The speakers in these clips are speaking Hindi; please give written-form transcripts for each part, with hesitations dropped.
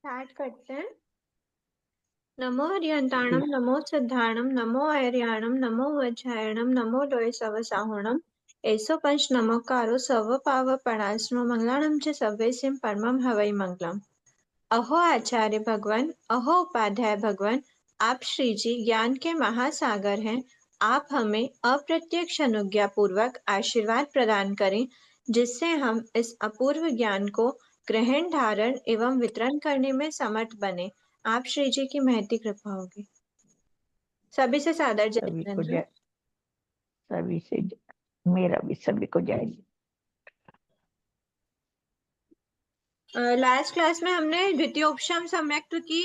स्टार्ट करते हैं। नमो हरियंताणम नमो सिद्धाणम नमो आर्याणम नमो वज्रायणम नमो लोय सव साहुणम ऐसो पंच नमोकारो सव पाव पणास्नो मंगलाणम च सव्यसिम परमम हवै मंगलम। अहो आचार्य भगवान, अहो उपाध्याय भगवान, आप श्री जी ज्ञान के महासागर हैं। आप हमें अप्रत्यक्ष अनुज्ञा पूर्वक आशीर्वाद प्रदान करें, जिससे हम इस अपूर्व ज्ञान को ग्रहण धारण एवं वितरण करने में समर्थ बने। आप श्री जी की महती कृपा होगी। सभी से सादर जय सभी को जितेंद्र। जय, सभी से मेरा भी सभी को जय। लास्ट क्लास में हमने द्वितीयोपशम सम्यक्त्व की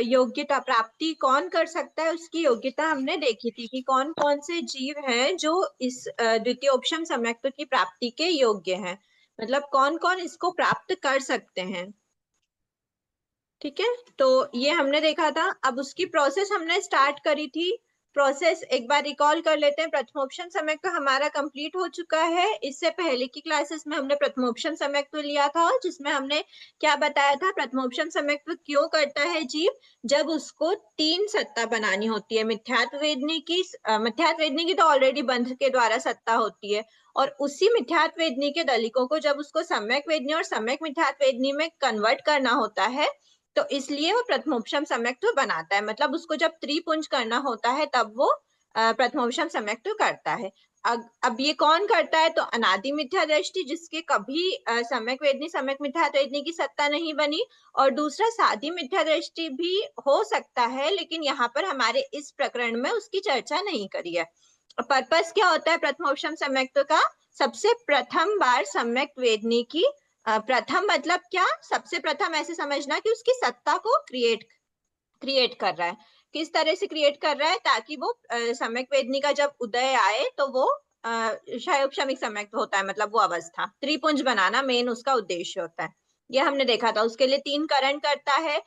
योग्यता प्राप्ति कौन कर सकता है उसकी योग्यता हमने देखी थी कि कौन कौन से जीव हैं जो इस द्वितीयोपशम सम्यक्त्व की प्राप्ति के योग्य हैं, मतलब कौन कौन इसको प्राप्त कर सकते हैं। ठीक है, तो ये हमने देखा था। अब उसकी प्रोसेस हमने स्टार्ट करी थी। प्रोसेस एक बार रिकॉल कर लेते हैं। प्रथमोपशम सम्यक्त्व हमारा कंप्लीट हो चुका है। इससे पहले की क्लासेस में हमने प्रथमोपशम सम्यक्त्व लिया था, जिसमें हमने क्या बताया था, प्रथमोपशम सम्यक्त्व क्यों करता है जीव, जब उसको तीन सत्ता बनानी होती है। मिथ्यात्व वेदनी की तो ऑलरेडी बंध के द्वारा सत्ता होती है, और उसी मिथ्यात्व वेदनी के दलिकों को जब उसको सम्यक वेदनी और सम्यक मिथ्यात्व वेदनी में कन्वर्ट करना होता है, तो इसलिए वो प्रथमोपशम सम्यक्त्व बनाता है। मतलब उसको जब त्रिपुंज करना होता है तब वो प्रथमोपशम सम्यक्त्व करता है। अब ये कौन करता है, तो अनादि मिथ्या दृष्टि, जिसके कभी सम्यक वेदनी सम्यक मिथ्यात्व वेदनी की सत्ता नहीं बनी, और दूसरा साधी मिथ्या दृष्टि भी हो सकता है, लेकिन यहाँ पर हमारे इस प्रकरण में उसकी चर्चा नहीं करी है। पर्पस क्या होता है प्रथमोपशम सम्यक्त्व का, सबसे प्रथम बार सम्यक वेदनी की प्रथम मतलब क्या, सबसे प्रथम ऐसे समझना कि उसकी सत्ता को क्रिएट कर रहा है। किस तरह से क्रिएट कर रहा है, ताकि वो सम्यक वेदनी का जब उदय आए तो वो क्षयोपशमिक सम्यक्त्व होता है, मतलब वो अवस्था त्रिपुंज बनाना मेन उसका उद्देश्य होता है। ये हमने देखा था। उसके लिए तीन करण करता है।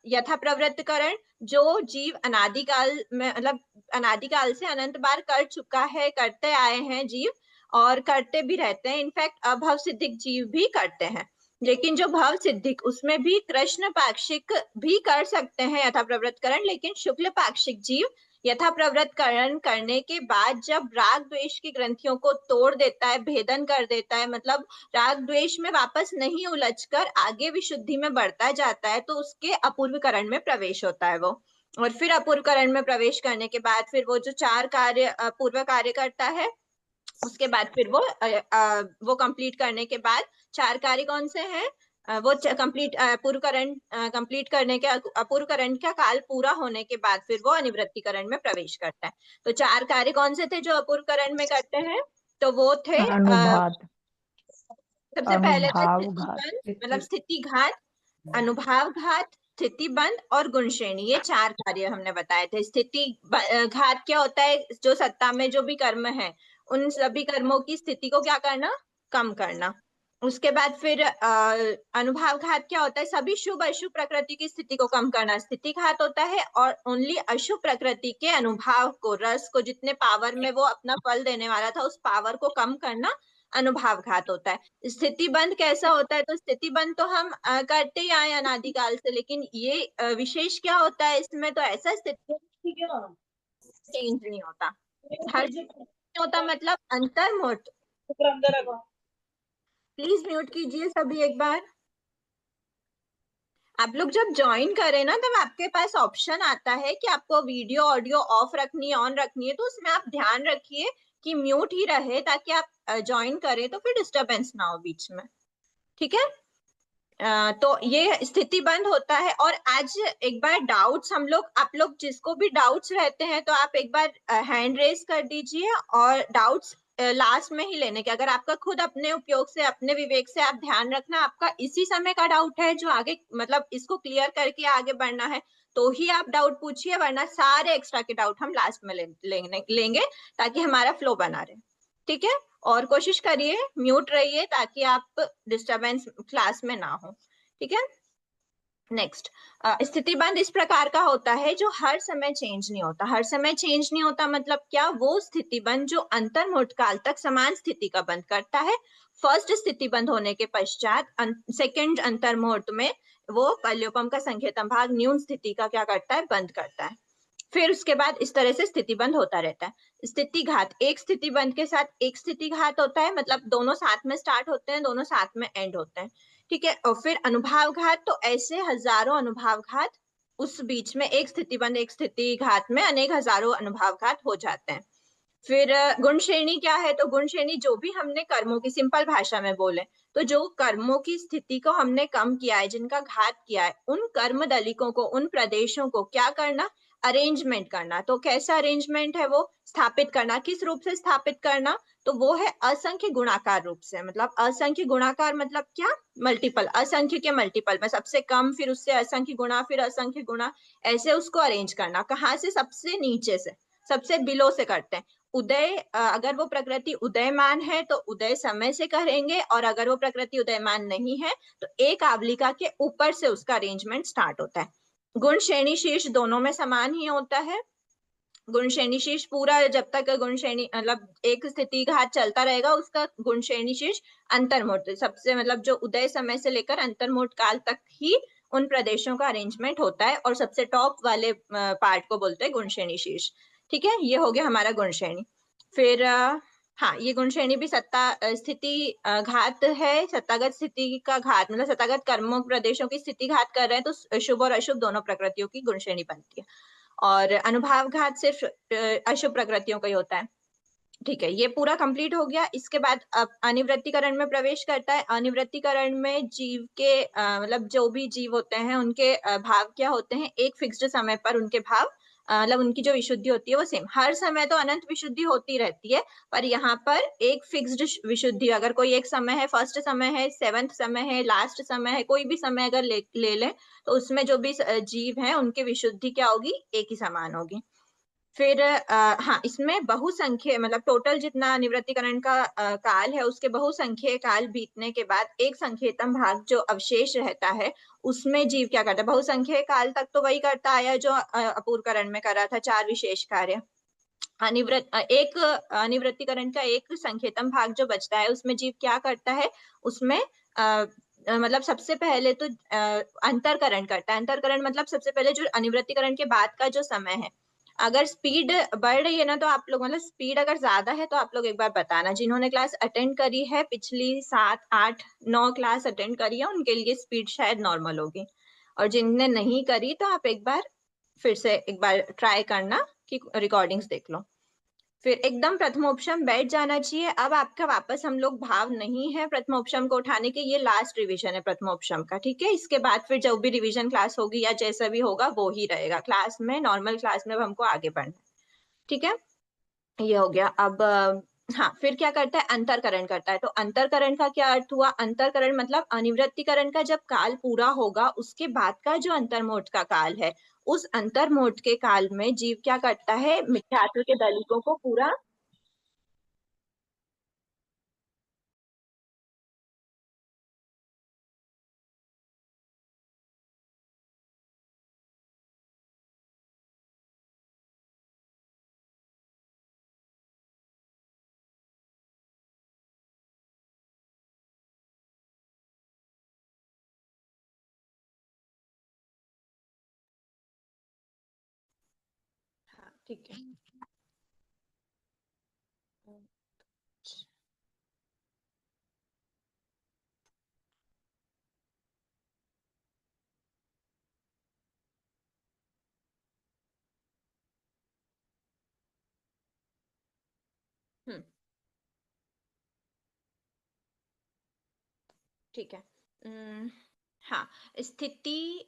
यथा प्रवृत्त करण, जो जीव अनादिकाल में, मतलब अनादिकाल से अनंत बार कर चुका है, करते आए हैं जीव, और करते भी रहते हैं। इनफैक्ट अभव सिद्धिक जीव भी करते हैं। लेकिन जो भव सिद्धिक, उसमें भी कृष्ण पाक्षिक भी कर सकते हैं यथा प्रवृत्त करण, लेकिन शुक्ल पाक्षिक जीव यथा प्रवृत्त करण करने के बाद जब राग द्वेष की ग्रंथियों को तोड़ देता है, भेदन कर देता है, मतलब राग द्वेष में वापस नहीं उलझकर आगे विशुद्धि में बढ़ता जाता है, तो उसके अपूर्व करण में प्रवेश होता है वो। और फिर अपूर्व करण में प्रवेश करने के बाद फिर वो जो चार कार्य पूर्व कार्य करता है, उसके बाद फिर वो कंप्लीट करने के बाद चार कार्य कौन से हैं, वो कंप्लीट पूर्वकरण कंप्लीट करने के अपूर्वकरण का काल पूरा होने के बाद फिर वो अनिवृत्तिकरण में प्रवेश करता है। तो चार कार्य कौन से थे जो अपूर्वकरण में करते हैं, तो वो थे अनुभात, सबसे पहले था अनुभाव स्थिति घात, बंध, मतलब स्थिति घात, अनुभाव घात, स्थिति बंध और गुण श्रेणी, ये चार कार्य हमने बताए थे। स्थिति घात क्या होता है, जो सत्ता में जो भी कर्म है उन सभी कर्मों की स्थिति को क्या करना, कम करना। उसके बाद फिर अनुभाव घात क्या होता है, सभी शुभ अशुभ प्रकृति की स्थिति को कम करना, स्थिति घात होता है। और ओनली अशुभ प्रकृति के अनुभाव को, रस को, जितने पावर में वो अपना फल देने वाला था उस पावर को कम करना अनुभाव घात होता है। स्थिति बंध कैसा होता है, तो स्थिति बंध तो हम करते ही आए अनादिकाल से, लेकिन ये विशेष क्या होता है इसमें, तो ऐसा स्थिति चेंज नहीं होता, हर होता, मतलब अंतर्मुक्त। प्लीज म्यूट कीजिए सभी एक बार। आप लोग जब ज्वाइन करें ना, तब आपके पास ऑप्शन आता है कि आपको वीडियो ऑडियो ऑफ रखनी है ऑन रखनी है, तो उसमें आप ध्यान रखिए कि म्यूट ही रहे, ताकि आप ज्वाइन करें तो फिर डिस्टरबेंस ना हो बीच में। ठीक है, तो ये स्थिति बंद होता है। और आज एक बार डाउट्स हम लोग, आप लोग जिसको भी डाउट्स रहते हैं तो आप एक बार हैंड रेस कर दीजिए, और डाउट्स लास्ट में ही लेने के। अगर आपका खुद अपने उपयोग से, अपने विवेक से आप ध्यान रखना आपका इसी समय का डाउट है जो आगे, मतलब इसको क्लियर करके आगे बढ़ना है, तो ही आप डाउट पूछिए, वरना सारे एक्स्ट्रा के डाउट हम लास्ट में लेंगे, ताकि हमारा फ्लो बना रहे। ठीक है, और कोशिश करिए म्यूट रहिए ताकि आप डिस्टरबेंस क्लास में ना हो। ठीक है, नेक्स्ट, स्थितिबंध इस प्रकार का होता है जो हर समय चेंज नहीं होता। हर समय चेंज नहीं होता मतलब क्या? वो स्थितिबंध जो अंतर्मुहूर्त काल तक समान स्थिति का बंध करता है। फर्स्ट स्थितिबंध होने के पश्चात सेकंड अंतर्मुहूर्त में वो कलयोपम का संकेतन भाग न्यून स्थिति का क्या करता है? बंद करता है। फिर उसके बाद इस तरह से स्थिति बंध होता रहता है। स्थिति घात, एक स्थिति बंध के साथ एक स्थिति घात होता है, मतलब दोनों साथ में स्टार्ट होते हैं, दोनों साथ में एंड होते हैं। ठीक है, और फिर अनुभाव घात, तो ऐसे हजारों अनुभाव घात, उस बीच में एक स्थिति बंध एक स्थिति घात में अनेक हजारों अनुभाव घात हो जाते हैं। फिर गुण श्रेणी क्या है? तो गुण श्रेणी जो भी हमने कर्मों की, सिंपल भाषा में बोले तो जो कर्मों की स्थिति को हमने कम किया है, जिनका घात किया है, उन कर्म दलिकों को, उन प्रदेशों को क्या करना? अरेंजमेंट करना। तो कैसा अरेंजमेंट है वो? स्थापित करना। किस रूप से स्थापित करना? तो वो है असंख्य गुणाकार रूप से। मतलब असंख्य गुणाकार मतलब क्या? मल्टीपल, असंख्य के मल्टीपल में सबसे कम, फिर उससे असंख्य गुणा, फिर असंख्य गुणा, ऐसे उसको अरेंज करना। कहाँ से? सबसे नीचे से, सबसे बिलो से करते हैं। उदय, अगर वो प्रकृति उदयमान है तो उदय समय से करेंगे, और अगर वो प्रकृति उदयमान नहीं है तो एक आवलिका के ऊपर से उसका अरेंजमेंट स्टार्ट होता है। गुण श्रेणी शीर्ष दोनों में समान ही होता है। गुण श्रेणी शीर्ष पूरा, जब तक गुण श्रेणी मतलब एक स्थिति घात चलता रहेगा, उसका गुण श्रेणी शीर्ष अंतर्मुहूर्त सबसे, मतलब जो उदय समय से लेकर अंतर्मुहूर्त काल तक ही उन प्रदेशों का अरेंजमेंट होता है, और सबसे टॉप वाले पार्ट को बोलते हैं गुण श्रेणी शीर्ष। ठीक है, ये हो गया हमारा गुण श्रेणी। फिर हाँ, ये गुण श्रेणी भी सत्ता स्थिति घात है। सत्तागत स्थिति का घात, मतलब सत्तागत कर्मों प्रदेशों की स्थिति घात कर रहे हैं तो शुभ और अशुभ दोनों प्रकृतियों की गुण श्रेणी बनती है। और अनुभाव घात सिर्फ अशुभ प्रकृतियों का ही होता है। ठीक है, ये पूरा कंप्लीट हो गया। इसके बाद अब अनिवृत्तिकरण में प्रवेश करता है। अनिवृत्तिकरण में जीव के मतलब जो भी जीव होते हैं उनके भाव क्या होते हैं? एक फिक्स्ड समय पर उनके भाव, मतलब उनकी जो विशुद्धि होती है वो सेम। हर समय तो अनंत विशुद्धि होती रहती है, पर यहाँ पर एक फिक्स्ड विशुद्धि, अगर कोई एक समय है, फर्स्ट समय है, सेवेंथ समय है, लास्ट समय है, कोई भी समय अगर ले लें तो उसमें जो भी जीव हैं उनकी विशुद्धि क्या होगी? एक ही समान होगी। फिर हाँ, इसमें बहुसंख्य, मतलब टोटल जितना निवृत्तिकरण का काल है उसके बहुसंख्य काल बीतने के बाद एक संख्यतम भाग जो अवशेष रहता है, उसमें जीव क्या करता है? बहुसंख्य काल तक तो वही करता आया जो अपूर्वकरण में करा था, चार विशेष कार्य। एक अनिवृत्तिकरण का एक संख्यतम भाग जो बचता है उसमें जीव क्या करता है? उसमें मतलब सबसे पहले तो अंतरकरण करता है। अंतरकरण मतलब सबसे पहले जो अनिवृत्तिकरण के बाद का जो समय है, अगर स्पीड बढ़ रही है ना तो आप लोग, मतलब स्पीड अगर ज्यादा है तो आप लोग एक बार बताना। जिन्होंने क्लास अटेंड करी है, पिछली 7, 8, 9 क्लास अटेंड करी है, उनके लिए स्पीड शायद नॉर्मल होगी, और जिनने नहीं करी तो आप एक बार फिर से एक बार ट्राई करना कि रिकॉर्डिंग्स देख लो। फिर एकदम प्रथमोपशम बैठ जाना चाहिए। अब आपका वापस हम लोग भाव नहीं है प्रथमोपशम को उठाने के, ये लास्ट रिवीजन है प्रथमोपशम का। ठीक है, इसके बाद फिर जो भी रिवीजन क्लास होगी या जैसा भी होगा वो ही रहेगा क्लास में, नॉर्मल क्लास में हमको आगे बढ़ना है। ठीक है, ये हो गया। अब हाँ, फिर क्या करता है? अंतरकरण करता है। तो अंतरकरण का क्या अर्थ हुआ? अंतरकरण मतलब अनिवृत्तिकरण का जब काल पूरा होगा उसके बाद का जो अंतर्मुहूर्त का काल है, उस अंतर्मुहूर्त के काल में जीव क्या करता है? मिथ्यात्व के दलिकों को पूरा, हाँ ठीक है। हम्म, ठीक है। हाँ, स्थिति,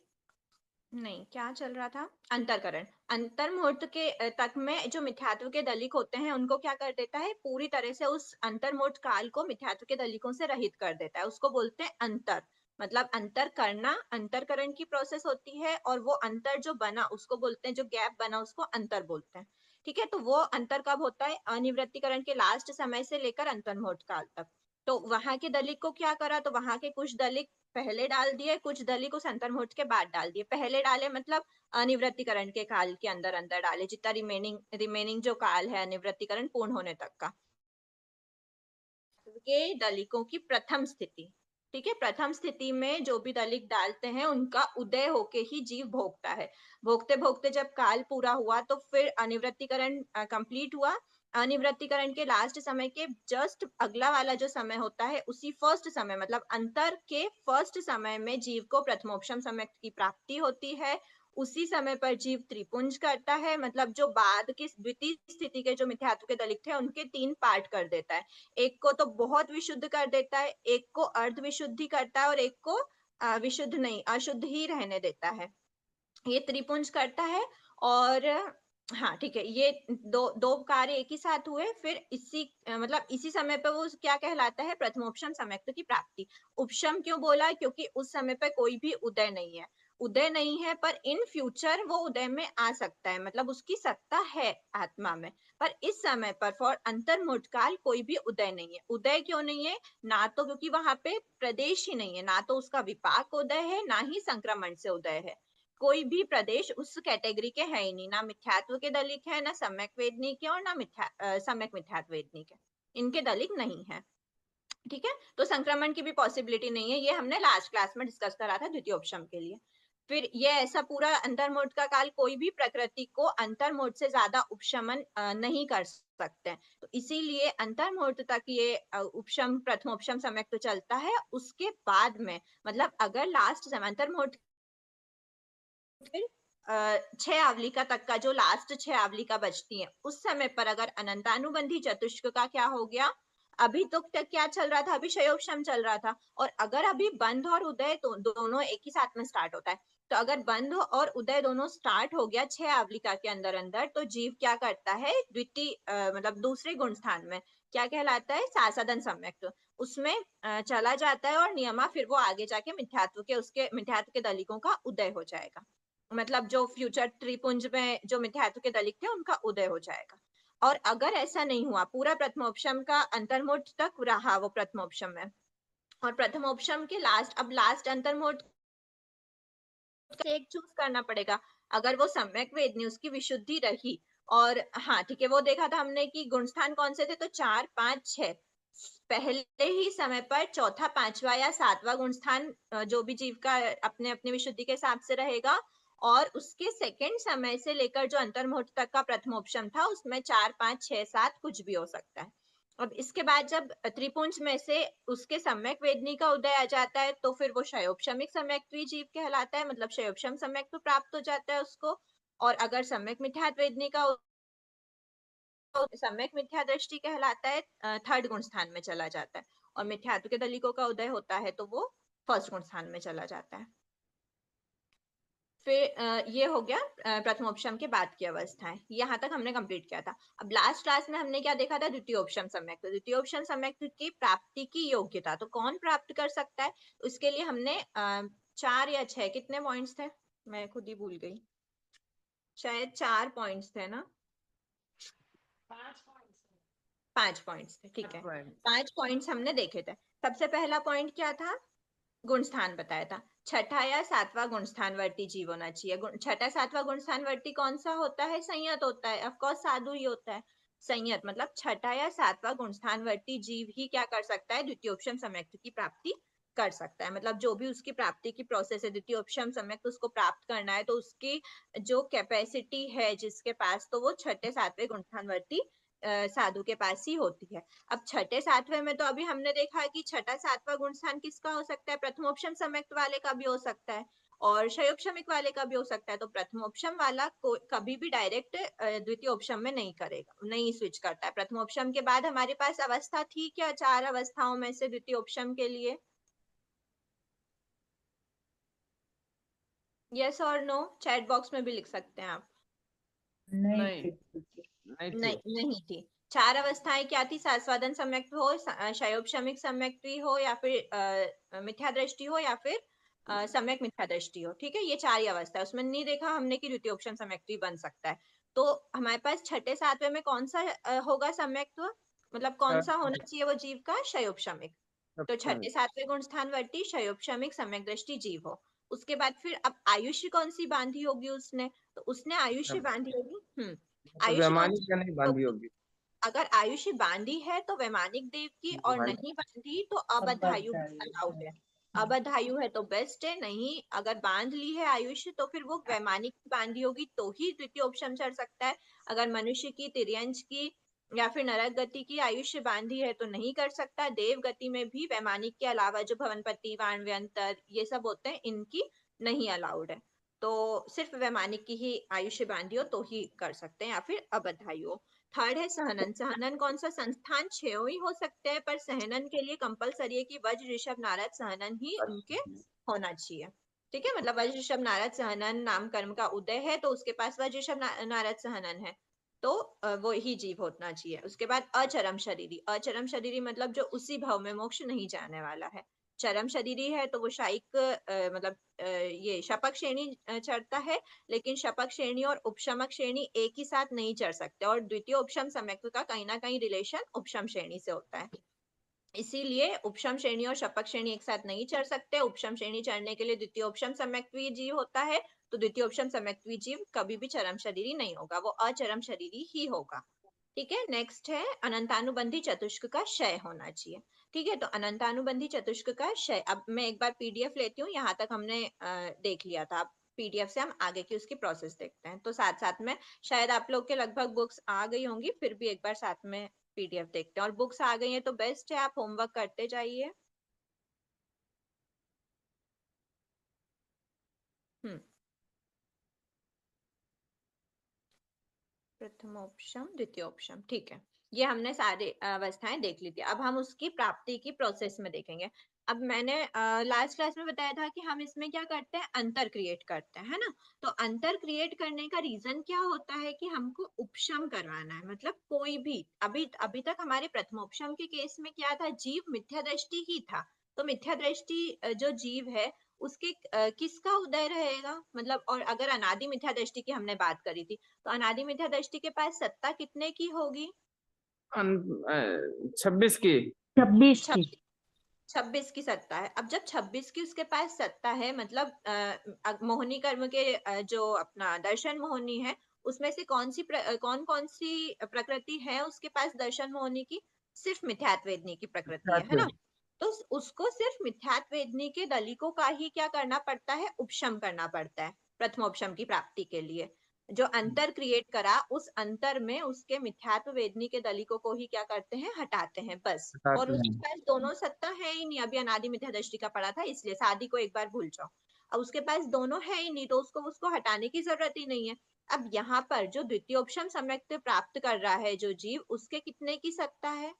नहीं, क्या चल रहा था? अंतरकरण। अंतर्मुहूर्त के तक में जो मिथ्यात्व के दलिक होते हैं उनको क्या कर देता है? पूरी तरह से उस अंतर्मुहूर्त काल को मिथ्यात्व के दलिकों से रहित कर देता है। उसको बोलते हैं अंतर, मतलब अंतर करना, अंतरकरण की प्रोसेस होती है, और वो अंतर जो बना उसको बोलते हैं, जो गैप बना उसको अंतर बोलते हैं। ठीक है, तो वो अंतर कब होता है? अनिवृत्तिकरण के लास्ट समय से लेकर अंतर्मुहूर्त काल तक। तो वहां के दलित को क्या करा, तो वहां के कुछ दलित पहले डाल दिए, कुछ दलित उस अंतर्मुहूर्त के बाद डाल दिए। पहले डाले मतलब अनिवृत्तिकरण के काल के अंदर अंदर डाले, जितना रिमेनिंग जो काल है अनिवृत्तिकरण पूर्ण होने तक का, के दलिकों की प्रथम स्थिति। ठीक है, प्रथम स्थिति में जो भी दलित डालते हैं उनका उदय होके ही जीव भोगता है। भोगते भोगते जब काल पूरा हुआ तो फिर अनिवृत्तिकरण कंप्लीट हुआ। अनिवृत्तिकरण के लास्ट समय के जस्ट अगला वाला जो समय होता है, उसी फर्स्ट समय मतलब अंतर के फर्स्ट समय में जीव को प्रथमोपशम समय की प्राप्ति होती है। उसी समय पर जीव त्रिपुंज करता है, मतलब जो बाद की द्वितीय स्थिति के जो मिथ्यात्व के दलित थे उनके 3 पार्ट कर देता है। एक को तो बहुत विशुद्ध कर देता है, एक को अर्ध विशुद्धि करता है और एक को विशुद्ध नहीं, अशुद्ध ही रहने देता है। ये त्रिपुंज करता है। और हाँ ठीक है, ये दो दो कार्य एक ही साथ हुए। फिर इसी मतलब इसी समय पे वो क्या कहलाता है? प्रथमोपशम सम्यक्त की प्राप्ति। उपशम क्यों बोला? क्योंकि उस समय पे कोई भी उदय नहीं है। उदय नहीं है, पर इन फ्यूचर वो उदय में आ सकता है, मतलब उसकी सत्ता है आत्मा में। पर इस समय पर फॉर अंतर्मुहूर्त काल कोई भी उदय नहीं है। उदय क्यों नहीं है? ना तो क्योंकि वहां पे प्रदेश ही नहीं है, ना तो उसका विपाक उदय है, ना ही संक्रमण से उदय है। कोई भी प्रदेश उस कैटेगरी के है ही नहीं, ना मिथ्यात्व के दलित है, ना सम्यक वेदनी के, और ना सम्यक मिथ्यात्व वेदनी के, इनके दलित नहीं है। ठीक है, तो संक्रमण की भी पॉसिबिलिटी नहीं है। ये हमने लास्ट क्लास में डिस्कस करा था द्वितीयोपशम के लिए। फिर ये ऐसा पूरा अंतर्मुहूर्त का काल कोई भी प्रकृति को अंतर्मुहूर्त से ज्यादा उपशमन नहीं कर सकते हैं। तो इसीलिए अंतर्मुहूर्त तक ये उपशम प्रथमोपशम समय तो चलता है। उसके बाद में मतलब अगर लास्ट समय अंतर्मुहूर्त फिर 6 आवलिका तक का जो लास्ट 6 आवलिका बचती है, उस समय पर अगर अनंतानुबंधी चतुष्क का क्या हो गया? अभी तो तक क्या चल रहा था? अभी शयोपशम चल रहा था। और अगर अभी बंध और उदय तो दोनों एक ही साथ में स्टार्ट होता है, तो अगर बंध और उदय दोनों स्टार्ट हो गया 6 आवलिका के अंदर अंदर, तो जीव क्या करता है? द्वितीय मतलब दूसरे गुण स्थान में क्या कहलाता है? सासादन सम्यक, उसमें चला जाता है। और नियमा फिर वो आगे जाके मिथ्यात्व के दलिकों का उदय हो जाएगा। मतलब जो फ्यूचर त्रिपुंज में जो मिथ्यात्व के दलित थे उनका उदय हो जाएगा। और अगर ऐसा नहीं हुआ, पूरा प्रथमोपशम का अंतर्मुहूर्त तक रहा वो प्रथमोपशम में, और प्रथमोपशम के लास्ट, अब लास्ट अंतर्मुहूर्त से एक चूज करना पड़ेगा। अगर वो सम्यक वेदनी, उसकी विशुद्धि रही, और हाँ ठीक है, वो देखा था हमने कि गुणस्थान कौन से थे, तो 4 5 6 पहले ही समय पर चौथा, पांचवा या सातवां गुणस्थान जो भी जीव का अपने अपने विशुद्धि के हिसाब से रहेगा। और उसके सेकंड समय से लेकर जो अंतर्मुहूर्त तक का प्रथमोपशम था, उसमें 4 5 6 7 कुछ भी हो सकता है। अब इसके बाद जब त्रिपुंज में से उसके सम्यक वेदनी का उदय आ जाता है, तो फिर वो शयोपशमिक सम्यक्त्वी जीव कहलाता है, मतलब शयोपशम सम्यक्त्व प्राप्त हो जाता है उसको। और अगर सम्यक मिथ्यात्व वेदनी का सम्यक मिथ्या दृष्टि कहलाता है, थर्ड गुण स्थान में चला जाता है। और मिथ्यात्व के दलिकों का उदय होता है तो वो फर्स्ट गुण स्थान में चला जाता है। फिर ये हो गया प्रथमोपशम के बाद की अवस्थाएं, यहाँ तक हमने कंप्लीट किया था। अब लास्ट क्लास में हमने क्या देखा था? द्वितीयोपशम सम्यक। तो द्वितीयोपशम सम्यक की प्राप्ति की योग्यता, तो कौन प्राप्त कर सकता है? उसके लिए हमने 4 या 6 कितने पॉइंट्स थे, मैं खुद ही भूल गई, शायद 4 पॉइंट्स थे ना, 5 पॉइंट्स थे। ठीक है, 5 पॉइंट्स हमने देखे थे। सबसे पहला पॉइंट क्या था? गुण स्थान बताया था। छठा या सातवां गुण स्थान वर्ती जीव होना चाहिए। छठा सातवां गुण स्थान वर्ती कौन सा होता है? संयत होता है, ऑफकोर्स साधु ही होता है। संयत मतलब छठा या सातवां गुण स्थान वर्ती जीव ही क्या कर सकता है? द्वितीयोपशम सम्यक्त की प्राप्ति कर सकता है। मतलब जो भी उसकी प्राप्ति की प्रोसेस है, द्वितीयोपशम सम्यक्त उसको प्राप्त करना है, तो उसकी जो कैपेसिटी है जिसके पास, तो वो छठे सातवें गुण स्थान वर्ती साधु के पास ही होती है। अब छठे सातवें में तो अभी हमने देखा है कि छठा सातवां गुण स्थान किसका हो सकता है? प्रथमोपशम सम्यक्त वाले का भी हो सकता है और शयोपशमिक वाले का भी हो सकता है। तो प्रथमोपशम वाला कभी भी डायरेक्ट द्वितीयोपशम में नहीं करेगा, नहीं स्विच करता है। प्रथमोपशम के बाद हमारे पास अवस्था थी क्या 4 अवस्थाओं में से द्वितीयोपशम के लिए? यस और नो, चैट बॉक्स में भी लिख सकते हैं आप। नहीं नहीं नहीं थी। नहीं थी। 4 अवस्थाएं क्या थी? सास्वादन सम्यक हो, शयोपशमिक सम्यक हो, या फिर मिथ्या दृष्टि हो, या फिर सम्यक मिथ्या दृष्टि हो। ठीक है, ये 4 ही अवस्था है। उसमें नहीं देखा हमने कि द्वितीयोपशम सम्यक बन सकता है। तो हमारे पास छठे सातवें में कौन सा होगा सम्यक्त्व, मतलब कौन सा होना चाहिए वो जीव का, क्षयोपशमिक। तो छठे सातवें गुण स्थानवर्ती क्षयोपशमिक सम्यक दृष्टि जीव हो। उसके बाद फिर अब आयुष्य कौन सी बांधी होगी उसने, तो उसने आयुष्य बांधी होगी। तो आयुष्य कौन वैमानिक सी का नहीं बांधी होगी? होगी। अगर आयुष्य बांधी है तो वैमानिक देव की, और नहीं बांधी तो अबधायु अलाउड है। अबधायु है तो बेस्ट है, नहीं अगर बांध ली है आयुष्य तो फिर वो वैमानिक की बांधी होगी तो ही द्वितीय उपशम चढ़ सकता है। अगर मनुष्य की, तिर्यंच की या फिर नरक गति की आयुष्य बांधी है तो नहीं कर सकता। देव गति में भी वैमानिक के अलावा जो भवनपति, वाणव्यंतर ये सब होते हैं, इनकी नहीं अलाउड है। तो सिर्फ वैमानिक की ही आयुष्य बांधी हो तो ही कर सकते हैं, या फिर अबधायु हो। थर्ड है सहनन। सहनन कौन सा, संस्थान 6 ही हो सकते हैं, पर सहनन के लिए कंपलसरी है कि वज्र, ऋषभ, नारद, सहनन ही उनके होना चाहिए। ठीक है, मतलब वज्र, ऋषभ, नारद, सहनन नाम कर्म का उदय है तो उसके पास वज्र, ऋषभ, नारद, सहनन है तो वो ही जीव होना चाहिए। उसके बाद अचरम शरीरी। अचरम शरीरी मतलब जो उसी भाव में मोक्ष नहीं जाने वाला है। चरम शरीरी है तो वो शायिक मतलब ये शपक श्रेणी चढ़ता है, लेकिन शपक श्रेणी और उपशमक श्रेणी एक ही साथ नहीं चढ़ सकते, और द्वितीय उपशम सम्यक्त्व का कहीं ना कहीं रिलेशन उपशम श्रेणी से होता है। इसीलिए उपशम श्रेणी और शपक श्रेणी एक साथ नहीं चढ़ सकते। उपशम श्रेणी चढ़ने के लिए द्वितीय उपशम सम्यक्त्वीय जीव होता है, तो द्वितीय उपशम सम्यक्त्वीय जीव कभी भी चरम शरीरी नहीं होगा, वो अचरम शरीरी ही होगा। ठीक है, नेक्स्ट है अनंतानुबंधी चतुष्क का क्षय होना चाहिए। ठीक है, तो अनंतानुबंधी चतुष्क का क्षय, अब मैं एक बार पीडीएफ लेती हूँ, यहाँ तक हमने देख लिया था। पीडीएफ से हम आगे की उसकी प्रोसेस देखते हैं। तो साथ साथ में शायद आप लोग के लगभग बुक्स आ गई होंगी, फिर भी एक बार साथ में पीडीएफ देखते हैं। और बुक्स आ गई हैं तो बेस्ट है, आप होमवर्क करते जाइए। हम्म प्रथमोपशम, द्वितीयोपशम, ठीक है, ये हमने सारी अवस्थाएं देख ली थी। अब हम उसकी प्राप्ति की प्रोसेस में देखेंगे। अब मैंने लास्ट क्लास में बताया था कि हम इसमें क्या करते हैं, अंतर क्रिएट करते हैं, है ना। तो अंतर क्रिएट करने का रीजन क्या होता है कि हमको उपशम करवाना है, मतलब कोई भी, अभी अभी तक हमारे प्रथमोपशम के केस में क्या था, जीव मिथ्या दृष्टि ही था। तो मिथ्या दृष्टि जो जीव है उसके किसका उदय रहेगा, मतलब, और अगर अनादि मिथ्या दृष्टि की हमने बात करी थी, तो अनादि मिथ्या दृष्टि के पास सत्ता कितने की होगी, 26 की। 26 की। 26 की सत्ता है। अब जब 26 की उसके पास सत्ता है, मतलब मोहिनी कर्म के जो अपना दर्शन मोहिनी है, उसमें से कौन कौन सी प्रकृति है उसके पास दर्शन मोहिनी की, सिर्फ मिथ्यात्व वेदनी की प्रकृति है ना। तो उसको सिर्फ मिथ्यात्व वेदनी के दलिकों का ही क्या करना पड़ता है, उपशम करना पड़ता है प्रथमोपशम की प्राप्ति के लिए। जो अंतर क्रिएट करा, उस अंतर में उसके मिथ्यात्व वेदनी के दलिकों को ही क्या करते हैं, हटाते हैं बस। और बताते उसके हैं। पास दोनों सत्ता है ही नहीं, अभी अनादि मिथ्या दृष्टि का पढ़ा था, इसलिए शादी को एक बार भूल जाओ। अब उसके पास दोनों है ही नहीं, तो उसको हटाने की जरूरत ही नहीं है। अब यहाँ पर जो द्वितीयोपशम सम्यक्त्व प्राप्त कर रहा है जो जीव, उसके कितने की सत्ता है,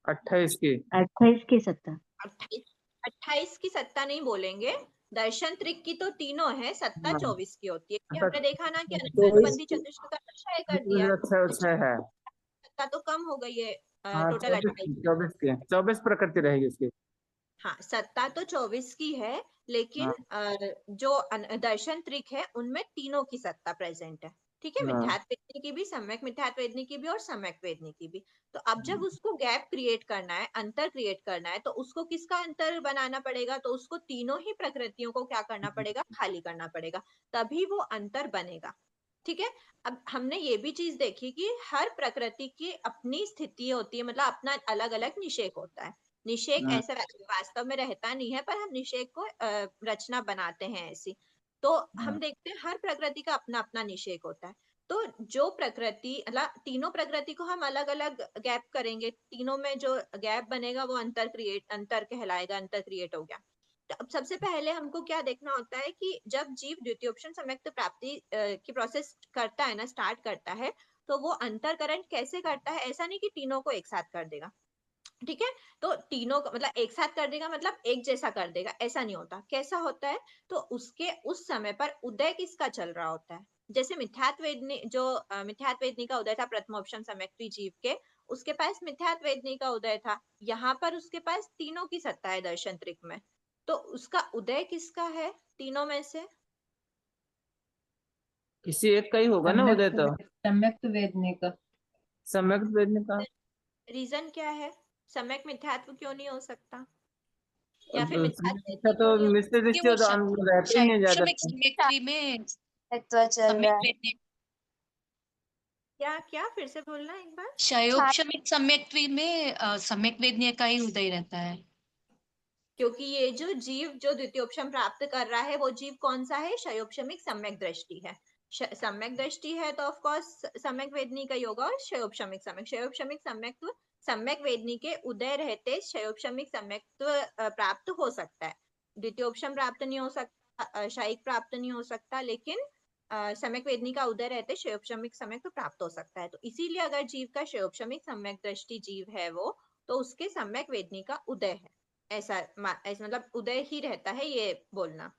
28 की। 28 की सत्ता। 28। 28 की सत्ता नहीं बोलेंगे, दर्शन त्रिक की तो तीनों है, सत्ता हाँ, 24 की होती है। ये अच्छा, हमने देखा ना कि 24 अनुबंधी की। चतुष्क का क्षय कर दिया, अच्छा तो अच्छा है। सत्ता तो कम हो गई है, हाँ, टोटल 24 की, 28। 24 की 24 प्रकृति रहेगी इसकी। हाँ, सत्ता तो 24 की है, लेकिन हाँ जो दर्शन त्रिक है उनमें तीनों की सत्ता प्रेजेंट है। ठीक है, हाँ। मिथ्यात्व वेदनी की भी, सम्यक मिथ्यात्व वेदनी की भी, और सम्यक वेदनी की भी। तो अब जब उसको गैप क्रिएट करना है, अंतर क्रिएट करना है, तो उसको किसका अंतर बनाना पड़ेगा, तो उसको तीनों ही प्रकृतियों को क्या करना पड़ेगा, खाली करना पड़ेगा, तभी वो अंतर बनेगा। ठीक है, अब हमने ये भी चीज देखी कि हर प्रकृति की अपनी स्थिति होती है, मतलब अपना अलग अलग निषेक होता है। निषेक हाँ, ऐसा वास्तव में रहता नहीं है, पर हम निषेक को रचना बनाते हैं ऐसी। तो हम हाँ, देखते हैं हर प्रकृति का अपना अपना निषेक होता है। तो जो प्रकृति, मतलब तीनों प्रकृति को हम अलग अलग गैप करेंगे, तीनों में जो गैप बनेगा वो अंतर कहलाएगा, अंतर क्रिएट हो गया। तो अब सबसे पहले हमको क्या देखना होता है कि जब जीव द्वितीयोपशम सम्यक्त्व प्राप्ति की प्रोसेस करता है ना, स्टार्ट करता है, तो वो अंतर करंट कैसे करता है, ऐसा नहीं कि तीनों को एक साथ कर देगा। ठीक है, तो तीनों को मतलब एक साथ कर देगा, मतलब एक जैसा कर देगा, ऐसा नहीं होता। कैसा होता है, तो उसके उस समय पर उदय किसका चल रहा होता है। जैसे मिथ्यात्व वेदनी, जो मिथ्यात्व वेदनी का उदय था प्रथमोपशम सम्यक्त्वी जीव के, उसके पास मिथ्यात्व वेदनी का उदय था। यहाँ पर उसके पास तीनों की सत्ता है दर्शन त्रिक में, तो उसका उदय किसका है तीनों में से, किसी एक का ही होगा ना उदय तो। सम्यक वेदने का। सम्यक वेदने का। रीजन क्या है? सम्यक मिथ्यात्व क्यों नहीं हो सकता, या अब फिर मिथ्यात्व अच्छा वेदनी तो क्यों नहीं हो मिस्टर कि दृष्टि वो तो रहते ही नहीं ज्यादा। सम्यक्त्वी में चल रहा सम्यक है। वेदने, क्या क्या फिर से बोलना एक बार। क्षयोपशमिक सम्यक्त्वी में सम्यक वेदनीय का ही उदय रहता है। क्योंकि ये जो जीव जो द्वितीयोपशम प्राप्त कर रहा है वो जीव कौन सा है? क्षयोपशमिक सम्यक दृष्टि है। सम्यक दृष्टि है तो ऑफ कोर्स सम्यक वेदनी का ही होगा, और क्षयोपशमिक सम्यक्त्व सम्यक वेदनी के उदय रहते क्षयोपशमिक सम्यक्त्व प्राप्त हो सकता है। द्वितीयोपशम प्राप्त नहीं हो सकता, शायिक प्राप्त नहीं हो सकता, लेकिन सम्यक वेदनी का उदय रहते क्षयोपशमिक सम्यक्त्व प्राप्त हो सकता है। तो इसीलिए अगर जीव का क्षयोपशमिक सम्यक दृष्टि जीव है वो, तो उसके सम्यक वेदनी का उदय है, ऐसा मतलब उदय ही रहता है ये बोलना।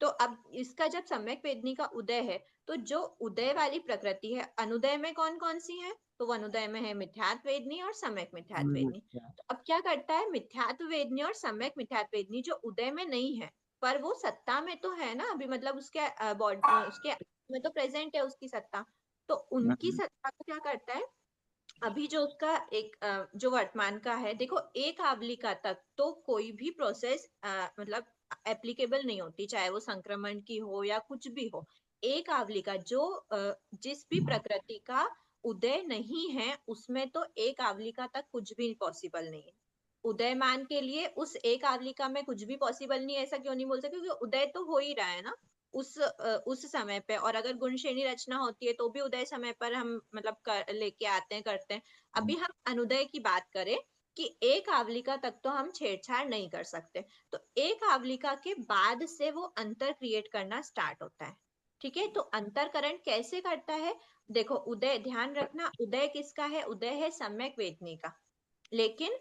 तो अब इसका जब सम्यक वेदनी का उदय है, तो जो उदय वाली प्रकृति है, अनुदय में कौन कौन सी है? तो वो अनुदय में है मिथ्यात्व वेदनी और सम्यक मिथ्यात्व वेदनी। तो अब क्या करता है, मिथ्यात्व वेदनी और सम्यक मिथ्यात्व वेदनी जो उदय में नहीं है पर वो सत्ता में तो है ना अभी, मतलब उसके बॉडी उसके में तो प्रेजेंट है उसकी सत्ता, तो उनकी सत्ता को क्या करता है, अभी जो उसका एक जो वर्तमान का है, देखो एक आवलिका तक तो कोई भी प्रोसेस मतलब एप्लीकेबल नहीं होती, चाहे वो संक्रमण की हो या कुछ भी हो। एक आवलिका जो जिस भी प्रकृति का उदय नहीं है उसमें तो एक आवलिका तक कुछ भी पॉसिबल नहीं है। उदयमान के लिए उस एक आवलिका में कुछ भी पॉसिबल नहीं है, ऐसा क्यों नहीं बोल सकते? क्योंकि उदय तो हो ही रहा है ना उस समय पे, और अगर गुण श्रेणी रचना होती है तो भी उदय समय पर हम मतलब लेके आते हैं, करते हैं। अभी हम अनुदय की बात करें कि एक आवलिका तक तो हम छेड़छाड़ नहीं कर सकते, तो एक आवलिका के बाद से वो अंतर क्रिएट करना स्टार्ट होता है। ठीक है, तो अंतरकरण कैसे करता है? देखो उदय, ध्यान रखना उदय किसका है? उदय है सम्यक वेदनी का। लेकिन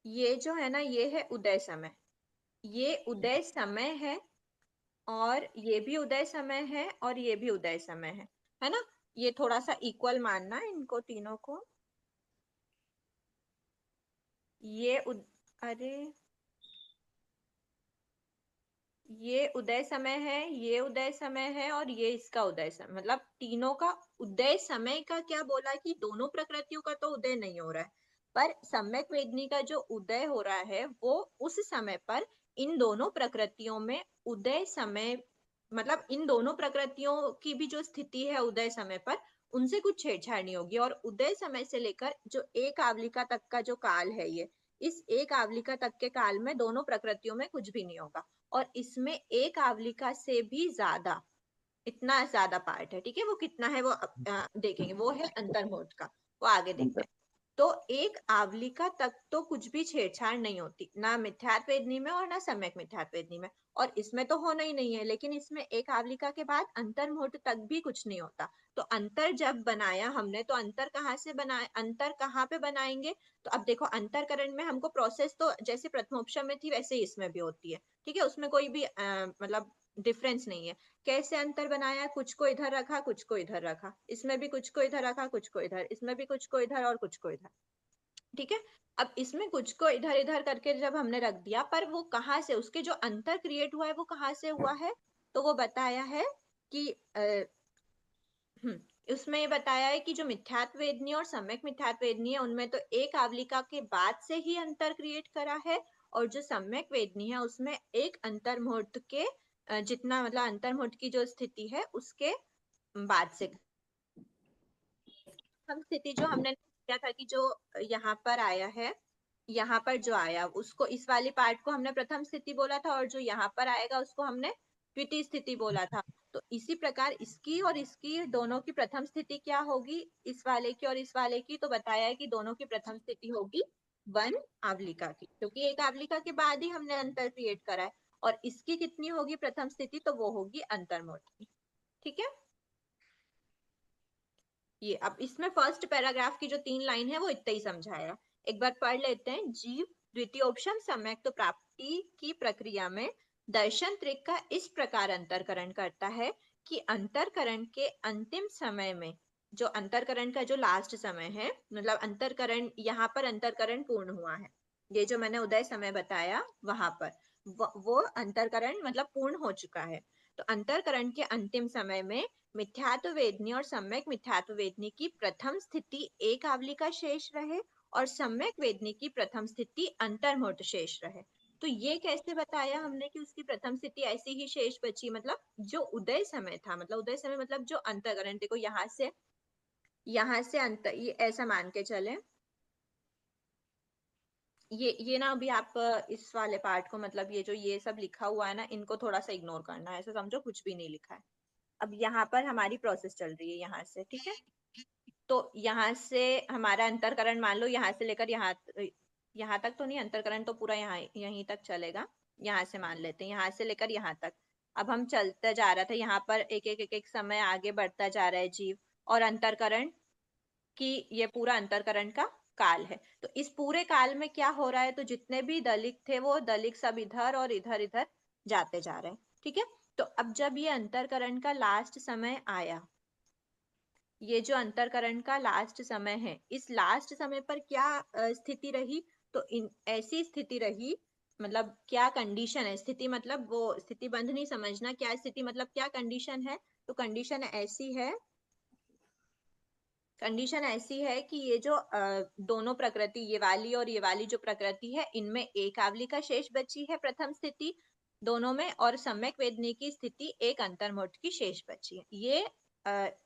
ये जो है ना, ये है उदय समय, ये उदय समय है, और ये भी उदय समय है, और ये भी उदय समय है ना? ये थोड़ा सा इक्वल मानना है इनको तीनों को। अरे ये उदय समय है, ये उदय समय है, और ये इसका उदय समय, मतलब तीनों का उदय समय का क्या बोला कि दोनों प्रकृतियों का तो उदय नहीं हो रहा है, पर सम्यक वेदनी का जो उदय हो रहा है वो उस समय पर इन दोनों प्रकृतियों में उदय समय, मतलब इन दोनों प्रकृतियों की भी जो स्थिति है उदय समय पर, उनसे कुछ छेड़छाड़ नहीं होगी। और उदय समय से लेकर जो एक आवलिका तक का जो काल है, ये इस एक आवलिका तक के काल में दोनों प्रकृतियों में कुछ भी नहीं होगा, और इसमें एक आवलिका से भी ज्यादा, इतना ज्यादा पार्ट है। ठीक है, वो कितना है वो देखेंगे, वो है अंतर्मुहूर्त का, वो आगे देखते हैं। तो एक आवलिका तक तो कुछ भी छेड़छाड़ नहीं होती, ना मिथ्यात्व वेदनी में और ना सम्यक मिथ्यात्व वेदनी में, और इसमें तो होना ही नहीं है। लेकिन इसमें एक आवलिका के बाद अंतर्मुहूर्त तक भी कुछ नहीं होता। तो अंतर जब बनाया हमने, तो अंतर कहाँ से बनाया, अंतर कहाँ पे बनाएंगे? तो अब देखो अंतरकरण में हमको प्रोसेस तो जैसे प्रथमोपशम में थी वैसे ही इसमें भी होती है। ठीक है, उसमें कोई भी मतलब डिफरेंस नहीं है। कैसे अंतर बनाया? कुछ को इधर रखा, कुछ को इधर रखा, इसमें भी कुछ को इधर रखा, कुछ को इधर, इसमें भी कुछ को इधर और कुछ को इधर। ठीक है, अब इसमें कुछ को इधर इधर करके जब हमने रख दिया, पर वो कहाँ से, उसके जो अंतर क्रिएट हुआ है वो कहाँ से हुआ है? तो वो बताया है कि उसमें ये बताया है कि जो मिथ्यात्व वेदनी और सम्यक मिथ्यात्व वेदनी है उनमें तो एक आवलिका के बाद से ही अंतर क्रिएट करा है, और जो सम्यक वेदनी है उसमें एक अंतर्मुहूर्त के जितना, मतलब अंतर्मुहूर्त की जो स्थिति है उसके बाद से हम स्थिति जो हमने किया था कि जो यहाँ पर आया है, यहाँ पर जो आया उसको, इस वाली पार्ट को हमने प्रथम स्थिति बोला था, और जो यहाँ पर आएगा उसको हमने द्वितीय स्थिति बोला था। तो इसी प्रकार इसकी और इसकी दोनों की प्रथम स्थिति क्या होगी, इस वाले की और इस वाले की? तो बताया है कि दोनों की प्रथम स्थिति होगी वन आवलिका की, क्योंकि एक आवलिका के बाद ही हमने अंतर क्रिएट करा है। और इसकी कितनी होगी प्रथम स्थिति? तो वो होगी अंतर्मुहूर्त की। ठीक है, ये अब इसमें फर्स्ट पैराग्राफ की जो 3 लाइन है वो इतना ही समझाया, एक बार पढ़ लेते हैं। जीव द्वितीयोपशम सम्यक तो प्राप्ति की प्रक्रिया में दर्शन त्रिक का इस प्रकार अंतरकरण करता है कि अंतरकरण के अंतिम समय में, जो अंतरकरण का जो लास्ट समय है, मतलब अंतरकरण यहाँ पर अंतरकरण पूर्ण हुआ है, ये जो मैंने उदय समय बताया वहां पर वो अंतरकरण मतलब पूर्ण हो चुका है। तो अंतरकरण के अंतिम समय में मिथ्यात्व वेदनी और सम्यक मिथ्यात्व वेदनी की प्रथम स्थिति एक आवली का शेष रहे और सम्यक वेदनी की प्रथम स्थिति अंतर्मुहूर्त शेष रहे। तो ये कैसे बताया हमने कि उसकी प्रथम स्थिति ऐसी ही शेष बची, मतलब जो उदय समय था, मतलब उदय समय मतलब जो अंतरकरण, देखो यहाँ से अंत, ये ऐसा मान के चले, ये ना अभी आप इस वाले पार्ट को, मतलब ये जो ये सब लिखा हुआ है ना, इनको थोड़ा सा इग्नोर करना है, ऐसा समझो कुछ भी नहीं लिखा है। अब यहाँ पर हमारी प्रोसेस चल रही है यहाँ से, ठीक है। तो यहाँ से हमारा अंतरकरण मान लो यहाँ से लेकर यहाँ तक तो नहीं, अंतरकरण तो पूरा यहाँ यहीं तक चलेगा, यहाँ से मान लेते हैं, यहाँ से लेकर यहाँ तक। अब हम चलते जा रहा था, यहाँ पर एक समय आगे बढ़ता जा रहा है जीव, और अंतरकरण की ये पूरा अंतरकरण का काल है। तो इस पूरे काल में क्या हो रहा है, तो जितने भी दलिक थे वो दलिक सब इधर और इधर इधर जाते जा रहे हैं, ठीक है। तो अब जब ये अंतरकरण का लास्ट समय आया, ये जो अंतरकरण का लास्ट समय है, इस लास्ट समय पर क्या स्थिति रही, तो ऐसी स्थिति रही, मतलब क्या कंडीशन है, स्थिति मतलब वो स्थिति बंध नहीं समझना, क्या स्थिति मतलब क्या कंडीशन है, तो कंडीशन ऐसी है कि ये जो दोनों प्रकृति, ये वाली और ये वाली जो प्रकृति है, इनमें एक आवली का शेष बची है प्रथम स्थिति दोनों में, और सम्यक वेदनी की स्थिति एक अंतर्मुहूर्त की शेष बची है। ये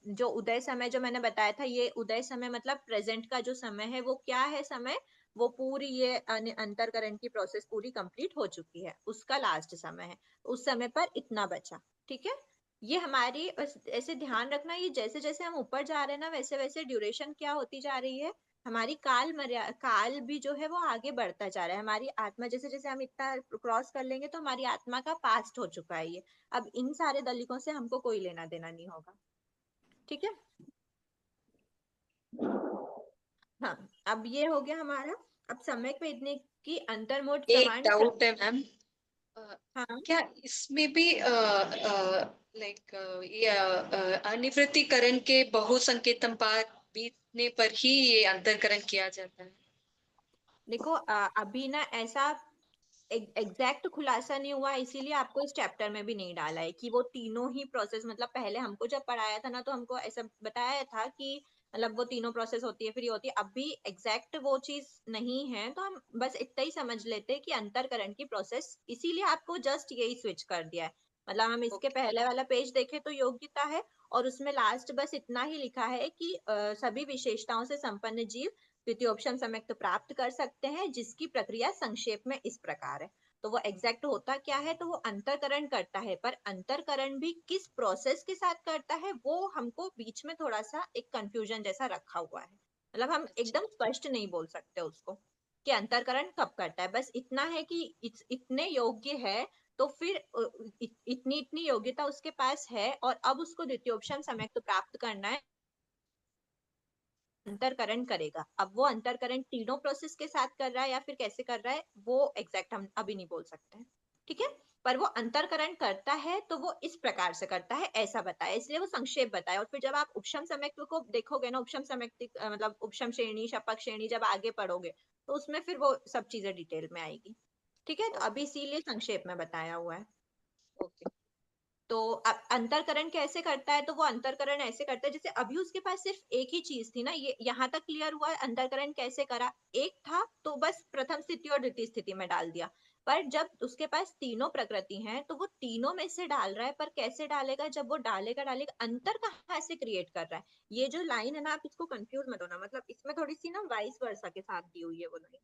जो उदय समय जो मैंने बताया था, ये उदय समय मतलब प्रेजेंट का जो समय है, वो क्या है समय, वो पूरी ये अंतरकरण की प्रोसेस पूरी कंप्लीट हो चुकी है, उसका लास्ट समय है, उस समय पर इतना बचा, ठीक है। ये हमारी बस ऐसे ध्यान रखना, ये जैसे जैसे हम ऊपर जा रहे हैं ना, वैसे वैसे ड्यूरेशन क्या होती जा रही है, हमारी काल भी जो है वो आगे बढ़ता जा रहा है। हमारी आत्मा जैसे जैसे हम इतना क्रॉस कर लेंगे, तो हमारी आत्मा का पास्ट हो चुका है ये। अब इन सारे दलिकों से हमको कोई लेना देना नहीं होगा, ठीक है। हाँ, अब ये हो गया हमारा। अब सम्यक वेदनी की अंतर्मुहूर्त एक समान डाउट है मैम, हाँ क्या इसमें भी लाइक ये अनिवृत्तिकरण के बहुसंकेतन पाठ बीतने पर ही ये अंतरकरण किया जाता है? देखो अभी ना ऐसा एग्जैक्ट खुलासा नहीं हुआ, इसीलिए आपको इस चैप्टर में भी नहीं डाला है कि वो तीनों ही प्रोसेस, मतलब पहले हमको जब पढ़ाया था ना, तो हमको ऐसा बताया था कि मतलब वो तीनों प्रोसेस होती है, फिर ये होती है। अभी एग्जैक्ट वो चीज नहीं है, तो हम बस इतना ही समझ लेते हैं कि अंतरकरण की प्रोसेस, इसीलिए आपको जस्ट यही स्विच कर दिया है। मतलब हम इसके Okay. पहले वाला पेज देखें तो योग्यता है, और उसमें लास्ट बस इतना ही लिखा है कि सभी विशेषताओं से संपन्न जीव द्वितीयोपशम सम्यक्त प्राप्त कर सकते हैं, जिसकी प्रक्रिया संक्षेप में इस प्रकार है। तो वो एग्जैक्ट होता क्या है, तो वो अंतरकरण करता है, पर अंतरकरण भी किस प्रोसेस के साथ करता है, वो हमको बीच में थोड़ा सा एक कंफ्यूजन जैसा रखा हुआ है। मतलब हम अच्छा, एकदम स्पष्ट नहीं बोल सकते उसको कि अंतरकरण कब करता है, बस इतना है कि इतने योग्य है, तो फिर इतनी इतनी योग्यता उसके पास है, और अब उसको द्वितीयोपशम सम्यक्त प्राप्त करना है, अंतरकरण करेगा। अब वो अंतरकरण तीनों प्रोसेस के साथ कर रहा है या फिर कैसे कर रहा है, वो एग्जैक्ट हम अभी नहीं बोल सकते हैं, ठीक है। पर वो अंतरकरण करता है तो वो इस प्रकार से करता है, ऐसा बताया, इसलिए वो संक्षेप बताया। और फिर जब आप उपशम सम्यक्त को देखोगे ना, उपशम सम्यक्त मतलब उपशम श्रेणी शपक श्रेणी जब आगे पढ़ोगे, तो उसमें फिर वो सब चीजें डिटेल में आएगी, ठीक है। तो अभी इसीलिए संक्षेप में बताया हुआ है। ओके। तो अब अंतरकरण कैसे करता है, तो वो अंतरकरण ऐसे करता है जैसे अभी उसके पास सिर्फ एक ही चीज थी ना, ये यहाँ तक क्लियर हुआ है अंतरकरण कैसे करा, एक था तो बस प्रथम स्थिति और द्वितीय स्थिति में डाल दिया। पर जब उसके पास तीनों प्रकृति हैं, तो वो तीनों में से डाल रहा है, पर कैसे डालेगा, जब वो डालेगा अंतर कहाँ से क्रिएट कर रहा है। ये जो लाइन है ना, आप इसको कंफ्यूज मत होना, मतलब इसमें थोड़ी सी ना वाइस वर्सा के साथ दी हुई है वो लाइन।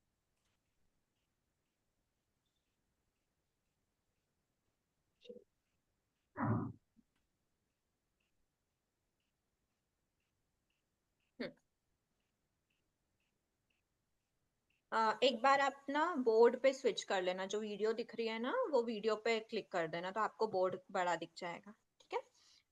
एक बार आप ना बोर्ड पे स्विच कर लेना, जो वीडियो दिख रही है ना, वो वीडियो पे क्लिक कर देना, तो आपको बोर्ड बड़ा दिख जाएगा, ठीक है।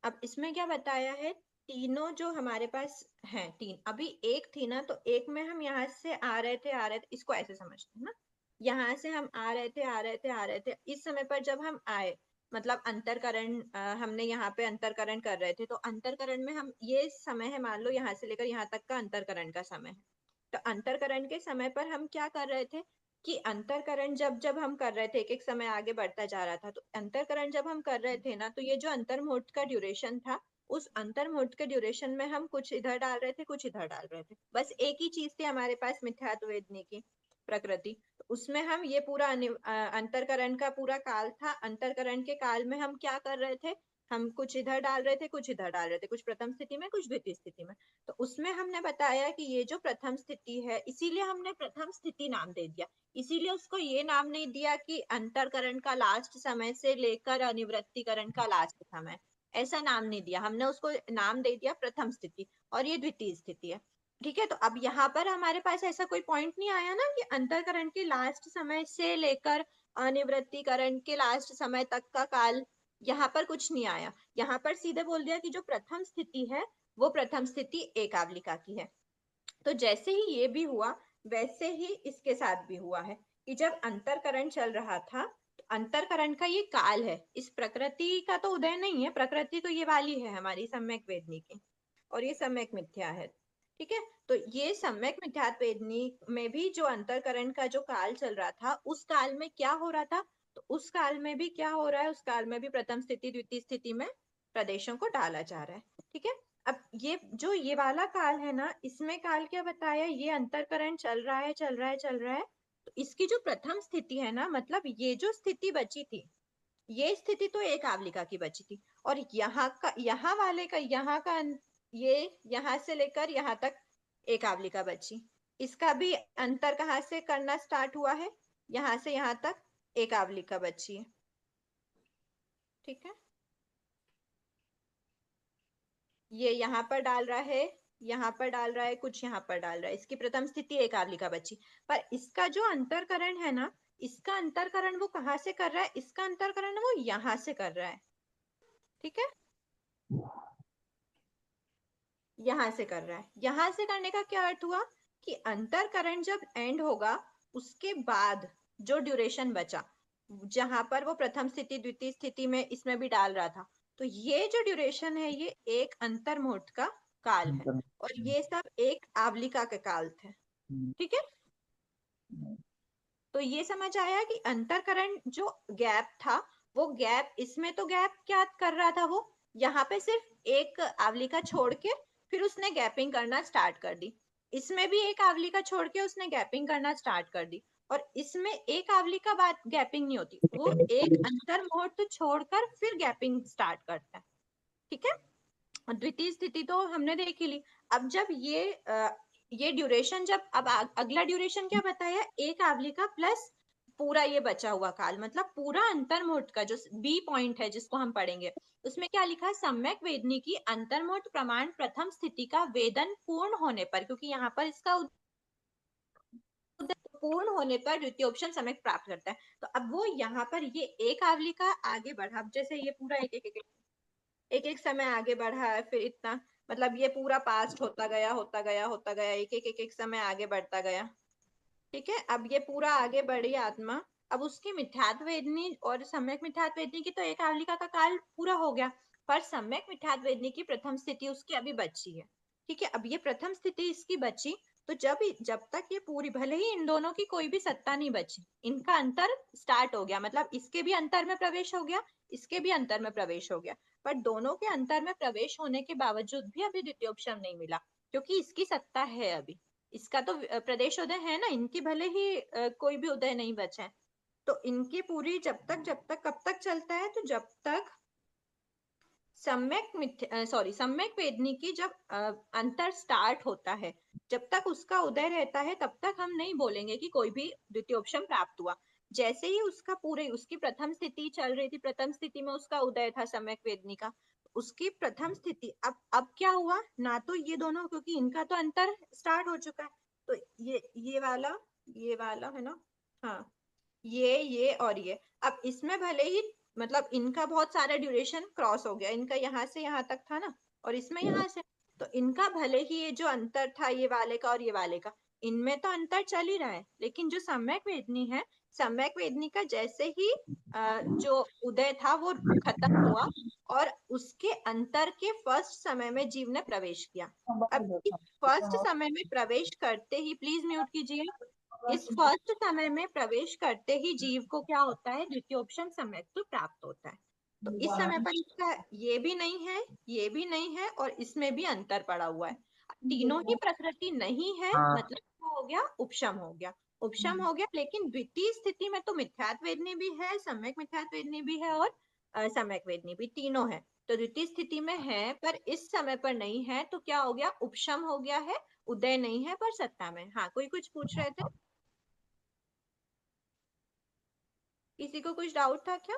अब इसमें क्या बताया है, तीनों जो हमारे पास हैं, तीन, अभी एक थी ना, तो एक में हम यहाँ से आ रहे थे, इसको ऐसे समझते हैं ना, यहाँ से हम आ रहे थे, इस समय पर जब हम आए, मतलब अंतरकरण हमने यहाँ पे अंतरकरण कर रहे थे, तो अंतरकरण में हम ये समय है, मान लो यहाँ से लेकर यहाँ तक का अंतरकरण का समय है। तो अंतरकरण के समय पर हम क्या कर रहे थे, कि अंतरकरण जब जब हम कर रहे थे, एक एक समय आगे बढ़ता जा रहा था, तो अंतरकरण जब हम कर रहे थे ना, तो ये जो अंतर्मुहूर्त का ड्यूरेशन था, उस अंतर्मुहूर्त के ड्यूरेशन में हम कुछ इधर डाल रहे थे, कुछ इधर डाल रहे थे। बस एक ही चीज थी हमारे पास, मिथ्यात्व वेदनी की प्रकृति। तो उसमें हम ये पूरा अंतरकरण का पूरा काल था। अंतरकरण के काल में हम क्या कर रहे थे, हम कुछ इधर डाल रहे थे, कुछ इधर डाल रहे थे, कुछ प्रथम स्थिति में, कुछ द्वितीय स्थिति में। तो उसमें हमने बताया कि ये जो प्रथम स्थिति है, इसीलिए हमने प्रथम स्थिति नाम दे दिया। इसीलिए उसको ये नाम नहीं दिया कि अंतरकरण का लास्ट समय से लेकर अनिवृत्तिकरण का लास्ट समय, ऐसा नाम नहीं दिया हमने, उसको नाम दे दिया प्रथम स्थिति, और ये द्वितीय स्थिति है। ठीक है, तो अब यहाँ पर हमारे पास ऐसा कोई पॉइंट नहीं आया ना कि अंतरकरण के लास्ट समय से लेकर अनिवृत्तिकरण के लास्ट समय तक का काल, यहाँ पर कुछ नहीं आया। यहाँ पर सीधे बोल दिया कि जो प्रथम स्थिति है वो प्रथम स्थिति एक आवलिका की है। तो जैसे ही ये भी हुआ, वैसे ही इसके साथ भी हुआ है कि जब अंतरकरण चल रहा था, तो अंतरकरण का ये काल है, इस प्रकृति का तो उदय नहीं है। प्रकृति तो ये वाली है हमारी सम्यक वेदनी की, और ये सम्यक मिथ्या है। ठीक है, तो ये सम्यक मिथ्यात्व वेदनी में भी जो अंतरकरण का जो काल चल रहा था, उस काल में क्या हो रहा था, तो उस काल में भी क्या हो रहा है, उस काल में भी प्रथम स्थिति द्वितीय स्थिति में प्रदेशों को डाला जा रहा है। ठीक है, अब ये जो ये वाला काल है ना, इसमें काल क्या बताया, ये अंतरकरण चल रहा है, चल रहा है, चल रहा है। तो इसकी जो प्रथम स्थिति है ना, मतलब ये जो स्थिति बची थी, ये स्थिति तो एक आवलिका की बची थी, और यहाँ का, यहाँ वाले का, यहाँ का ये यहाँ से लेकर यहाँ तक एक आवलिका बची। इसका भी अंतर कहाँ से करना स्टार्ट हुआ है, यहाँ से यहाँ तक एक आवलिका बची है। ठीक है, ये यहाँ पर डाल रहा है, यहाँ पर डाल रहा है, कुछ यहाँ पर डाल रहा है, इसकी प्रथम स्थिति एक आवलिका बची। पर इसका जो अंतरकरण है ना, इसका अंतरकरण वो कहाँ से कर रहा है, इसका अंतरकरण वो यहाँ से कर रहा है। ठीक है, यहाँ से कर रहा है। यहाँ से करने का क्या अर्थ हुआ कि अंतरकरण जब एंड होगा, उसके बाद जो ड्यूरेशन बचा, जहां पर वो प्रथम स्थिति द्वितीय स्थिति में इसमें भी डाल रहा था, तो ये जो ड्यूरेशन है, ये एक अंतर्मुहूर्त का काल है, और ये सब एक आवलिका के काल थे। ठीक है, तो ये समझ आया कि अंतरकरण जो गैप था, वो गैप, इसमें तो गैप क्या कर रहा था, वो यहाँ पे सिर्फ एक आवलिका छोड़ के फिर उसने गैपिंग करना स्टार्ट कर दी। इसमें भी एक आवलिका छोड़ के उसने गैपिंग करना स्टार्ट कर दी, और इसमें एक आवलिका बाद गैपिंग नहीं होती, वो एक अंतर्मुहूर्त छोड़कर फिर गैपिंग स्टार्ट करता है। ठीक है, और द्वितीय स्थिति तो हमने देख ही ली। अब जब ये ड्यूरेशन, जब अब अगला ड्यूरेशन क्या बताया, एक आवलिका प्लस पूरा ये बचा हुआ काल, मतलब पूरा अंतर्मुहूर्त का जो बी पॉइंट है जिसको हम पढ़ेंगे, उसमें क्या लिखा, सम्यक वेदनी की अंतर्मुहूर्त प्रमाण प्रथम स्थिति का वेदन पूर्ण होने पर, क्योंकि यहाँ पर इसका पूर्ण होने पर द्वितीय ऑप्शन सम्यक प्राप्त करता है। तो अब वो यहाँ पर ये एक आवलिका आगे बढ़ा, अब जैसे ये पूरा एक एक समय आगे बढ़ा है, फिर इतना, मतलब ये पूरा पास्ट होता गया, होता गया, होता गया, एक एक समय आगे बढ़ता गया। ठीक है, अब ये पूरा आगे बढ़ी आत्मा, अब उसकी मिथ्यात्व वेदनी और सम्यक मिथ्यात्व वेदनी की तो एक आवलिका का काल पूरा हो गया, पर सम्यक मिथ्यात्व वेदनी की प्रथम स्थिति उसकी अभी बची है। ठीक है, अब ये प्रथम स्थिति इसकी बची, तो जब तक ये पूरी, भले ही इन दोनों की कोई भी सत्ता नहीं बची, इनका अंतर स्टार्ट हो गया, मतलब इसके भी अंतर में प्रवेश हो गया, इसके भी अंतर में प्रवेश हो गया, पर दोनों के अंतर में प्रवेश होने के बावजूद भी अभी द्वितीयोपशम नहीं मिला, क्योंकि इसकी सत्ता है अभी, इसका तो प्रदेश उदय है ना, इनकी भले ही कोई भी उदय नहीं बचा है, तो इनकी पूरी जब तक कब तक चलता है, तो जब तक सम्यक वेदनी की जब अंतर स्टार्ट होता है, जब तक उसका उदय रहता है, तब तक हम नहीं बोलेंगे कि कोई भी द्वितीयोपशम प्राप्त हुआ। जैसे ही उसका पूरे, उसकी प्रथम स्थिति चल रही थी, प्रथम स्थिति में उसका उदय था सम्यक वेदनी का, उसकी प्रथम स्थिति, अब क्या हुआ ना, तो ये दोनों, क्योंकि इनका तो अंतर स्टार्ट हो चुका है, तो ये वाला है ना, हाँ, ये और ये, अब इसमें भले ही, मतलब इनका बहुत सारा ड्यूरेशन क्रॉस हो गया, इनका यहाँ से यहाँ तक था ना, और इसमें यहाँ से, तो इनका भले ही ये जो अंतर था ये वाले का और ये वाले का, इनमें तो अंतर चल ही रहा है, लेकिन जो सम्यक वेदनी है, सम्यक वेदनी का जैसे ही जो उदय था वो खत्म हुआ, और उसके अंतर के फर्स्ट समय में जीव ने प्रवेश किया। अब फर्स्ट समय में प्रवेश करते ही, प्लीज म्यूट कीजिए, इस फर्स्ट समय में प्रवेश करते ही जीव को क्या होता है, द्वितीयोपशम सम्यक्त्व प्राप्त होता है। तो इस समय पर इसका ये भी नहीं है, ये भी नहीं है, और इसमें भी अंतर पड़ा हुआ है। तीनों ही प्रकृति नहीं है, हाँ। मतलब क्या हो गया, उपशम हो गया। उपशम हो गया, लेकिन द्वितीय स्थिति में तो मिथ्यात्व वेदनी भी है, सम्यक मिथ्यात्व वेदनी भी है, और सम्यक वेदनी भी, तीनों है। तो द्वितीय स्थिति में है पर इस समय पर नहीं है, तो क्या हो गया, उपशम हो गया है, उदय नहीं है पर सत्ता में। हाँ, कोई कुछ पूछ रहे थे, किसी को कुछ डाउट था क्या?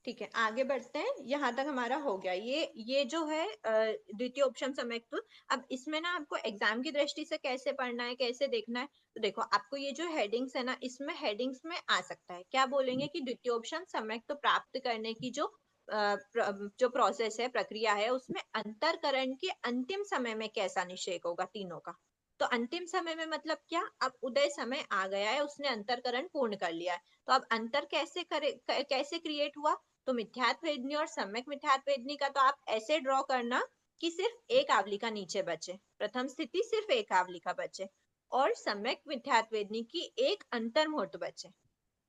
ठीक है, आगे बढ़ते हैं। यहाँ तक हमारा हो गया। ये जो है द्वितीय उपशम सम्यक्त्व। अब इसमें ना आपको एग्जाम की दृष्टि से कैसे पढ़ना है, कैसे देखना है, तो देखो आपको ये जो हेडिंग्स है ना, इसमें हेडिंग्स में आ सकता है, क्या बोलेंगे कि द्वितीय उपशम सम्यक्त्व प्राप्त करने की जो प्रोसेस है, प्रक्रिया है, उसमें अंतरकरण के अंतिम समय में कैसा निषेक होगा तीनों का। तो अंतिम समय में मतलब क्या, अब उदय समय आ गया है, उसने अंतरकरण पूर्ण कर लिया है, तो अब अंतर कैसे क्रिएट हुआ, तो मिथ्यात्व वेदनी और सम्यक मिथ्यात्व वेदनी का तो आप ऐसे ड्रॉ करना कि सिर्फ एक आवलिका नीचे बचे, प्रथम स्थिति सिर्फ एक आवलिका बचे, और सम्यक मिथ्यात्व वेदनी की एक अंतर्मुहूर्त बचे,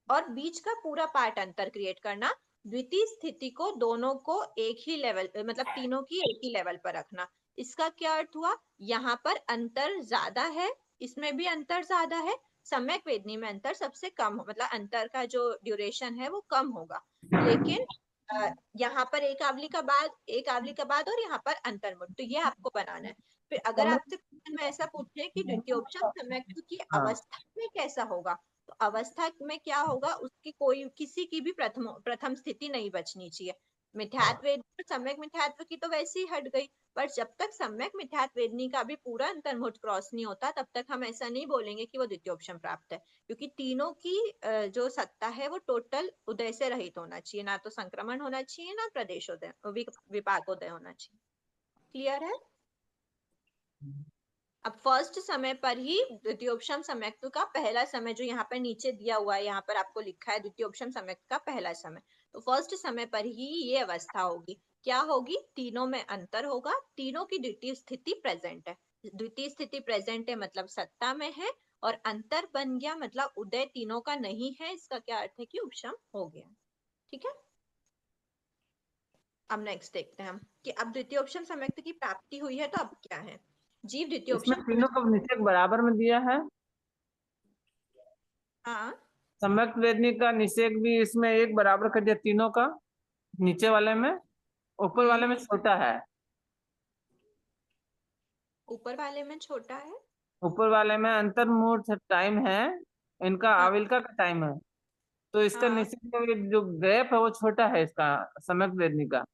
और बीच का पूरा पार्ट अंतर क्रिएट करना। द्वितीय स्थिति को दोनों को एक ही लेवल, मतलब तीनों की एक ही लेवल पर रखना। इसका क्या अर्थ हुआ, यहाँ पर अंतर ज्यादा है, इसमें भी अंतर ज्यादा है, सम्यक वेदनी में अंतर सबसे कम हो, मतलब अंतर का जो ड्यूरेशन है वो कम होगा, लेकिन यहाँ पर एक आवली का बाद और यहाँ पर अंतर्मुख, तो ये आपको बनाना है। फिर अगर आपसे क्वेश्चन में ऐसा पूछे कि द्वितीय उपशम सम्यक्त्व की हाँ। अवस्था में कैसा होगा, तो अवस्था में क्या होगा, उसकी किसी की भी प्रथम स्थिति नहीं बचनी चाहिए। मिथ्यात्व वेदनी और सम्यक मिथ्यात्व की तो वैसे ही हट गई, पर जब तक सम्यक मिथ्यात्व वेदनी का भी पूरा अंतर्मुहूर्त क्रॉस नहीं होता, तब तक हम ऐसा नहीं बोलेंगे कि वो द्वितीयोपशम प्राप्त है, क्योंकि तीनों की जो सत्ता है वो टोटल उदय से रहित होना चाहिए, ना तो संक्रमण होना चाहिए, ना प्रदेशोदय विपाकोदय होना चाहिए। क्लियर है? अब फर्स्ट समय पर ही द्वितीयोपशम सम्यक्त्व का पहला समय, जो यहाँ पर नीचे दिया हुआ है, यहाँ पर आपको लिखा है द्वितीयोपशम सम्यक्त्व का पहला समय, तो फर्स्ट समय पर ही ये अवस्था होगी, क्या होगी, तीनों में अंतर होगा, तीनों की द्वितीय स्थिति प्रेजेंट है। द्वितीय स्थिति प्रेजेंट है मतलब सत्ता में है, और अंतर बन गया मतलब उदय तीनों का नहीं है, इसका क्या अर्थ है कि उपशम हो गया। ठीक है, अब नेक्स्ट देखते हैं हम कि अब द्वितीयोपशम सम्यक्त्व की प्राप्ति हुई है, तो अब क्या है, जीव इसमें द्वितीयोपशम। तीनों का निषेक बराबर में दिया है। हाँ, सम्यक वेदनी का निषेक भी इसमें एक बराबर कर दिया तीनों का, नीचे वाले में, ऊपर वाले में छोटा है। ऊपर वाले में छोटा है, ऊपर वाले में अंतर्मुहूर्त टाइम है, इनका हाँ आविल्का का टाइम है, तो इसका हाँ, निषेक का जो गैप है वो छोटा है इसका, सम्यक वेदनी का।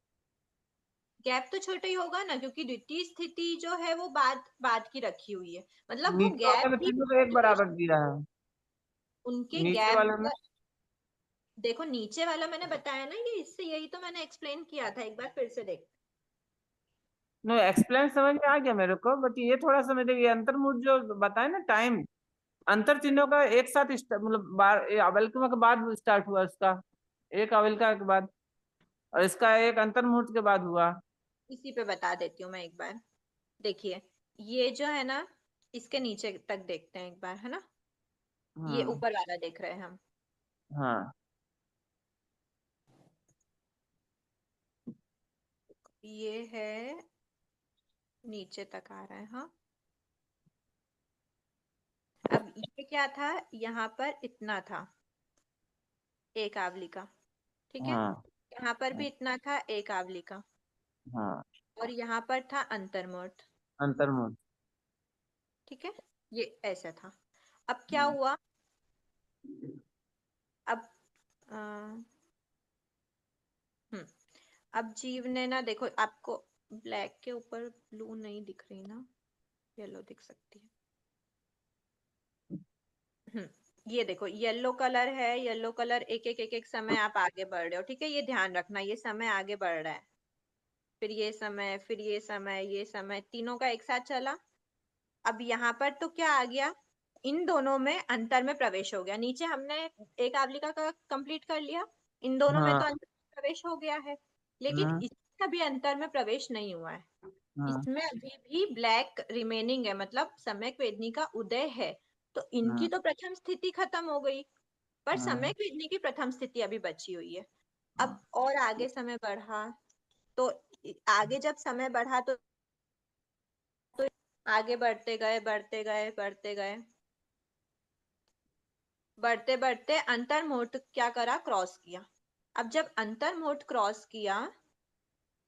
गैप तो छोटा ही होगा ना, क्योंकि द्वितीय स्थिति जो है वो बाद बाद की रखी हुई है, मतलब वो नीचे वाले गैप में ही तीनों का एक बराबर दिया है। उनके नीचे गैप। वाले में देखो नीचे वाला मैंने बताया ना, ये इससे यही तो मैंने एक्सप्लेन किया था, एक बार फिर से देख। नो एक्सप्लेन समझ में आ गया मेरे को, बट ये थोड़ा सा मेरे, ये अंतर्मुहूर्त जो बताए ना टाइम, अंतर चिन्हों का एक साथ मतलब अवलिका के बाद स्टार्ट हुआ उसका, एक अवलिका के बाद, और इसका एक अंतर्मुहूर्त के बाद हुआ। इसी पे बता देती हूँ मैं एक बार, देखिए ये जो है ना, इसके नीचे तक देखते हैं एक बार, है ना, ये हाँ। ऊपर वाला देख रहे हैं हम, हाँ। ये है, नीचे तक आ रहा है, हाँ। अब ये क्या था, यहाँ पर इतना था, एक आवली का, ठीक है, हाँ। यहाँ पर भी इतना था, एक आवली का, हाँ। और यहाँ पर था अंतर्मुहूर्त, अंतर्मुहूर्त। ठीक है, ये ऐसा था। अब क्या हुआ, अब अ, अब जीव ने ना, देखो आपको ब्लैक के ऊपर ब्लू नहीं दिख रही ना, येलो दिख सकती है। ये देखो येलो कलर है, येलो कलर एक एक समय आप आगे बढ़ रहे हो, ठीक है, ये ध्यान रखना, ये समय आगे बढ़ रहा है, फिर ये समय, फिर ये समय, ये समय, तीनों का एक साथ चला। अब यहाँ पर तो क्या आ गया, इन दोनों में अंतर में प्रवेश हो गया, नीचे हमने एक आवलिका का कंप्लीट कर लिया, इन दोनों में हाँ। तो अंतर में प्रवेश हो गया है, लेकिन हाँ। इसमें अभी अंतर में प्रवेश नहीं हुआ है, हाँ। इसमें अभी भी ब्लैक रिमेनिंग है, मतलब सम्यक वेदनी का उदय है, तो इनकी हाँ तो प्रथम स्थिति खत्म हो गई, पर हाँ सम्यक वेदनी की प्रथम स्थिति अभी बची हुई है। अब और आगे समय बढ़ा, तो आगे जब समय बढ़ा तो आगे बढ़ते गए बढ़ते गए बढ़ते गए बढ़ते बढ़ते अंतर्मुहूर्त क्या करा, क्रॉस किया। अब जब अंतर्मुहूर्त क्रॉस किया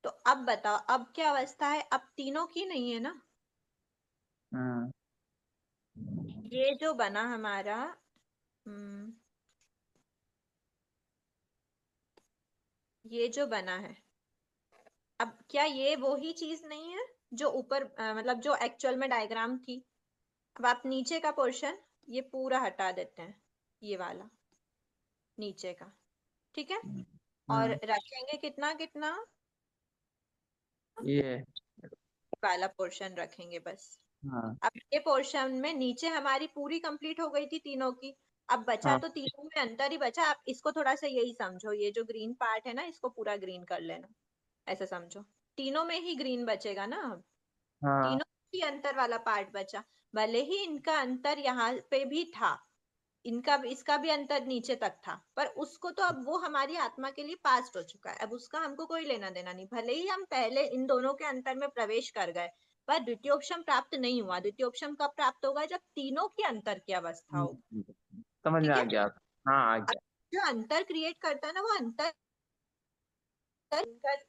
तो अब बताओ अब क्या अवस्था है, अब तीनों की नहीं है ना। हाँ ये जो बना हमारा ये जो बना है, अब क्या ये वो ही चीज नहीं है जो ऊपर मतलब जो एक्चुअल में डायग्राम थी। अब आप नीचे का पोर्शन ये पूरा हटा देते हैं, ये वाला नीचे का, ठीक है, और हाँ रखेंगे कितना कितना ये वाला पोर्शन रखेंगे बस। हाँ अब ये पोर्शन में नीचे हमारी पूरी कंप्लीट हो गई थी तीनों की, अब बचा हाँ तो तीनों में अंतर ही बचा। आप इसको थोड़ा सा यही समझो, ये जो ग्रीन पार्ट है ना इसको पूरा ग्रीन कर लेना, ऐसा समझो, तीनों में ही ग्रीन बचेगा ना। अब हाँ तीनों ही अंतर वाला पार्ट बचा, भले ही इनका अंतर यहाँ पे भी था, इनका इसका भी अंतर नीचे तक था, पर उसको तो अब वो हमारी आत्मा के लिए पास्ट हो चुका है, अब उसका हमको कोई लेना देना नहीं। भले ही हम पहले इन दोनों के अंतर में प्रवेश कर गए, पर द्वितीयोपशम प्राप्त नहीं हुआ। द्वितीयोपशम कब प्राप्त होगा, जब तीनों की अंतर की अवस्था होगी, समझ में ठीक आ है। गया। हाँ आ अब गया। जो अंतर क्रिएट करता है ना, वो अंतर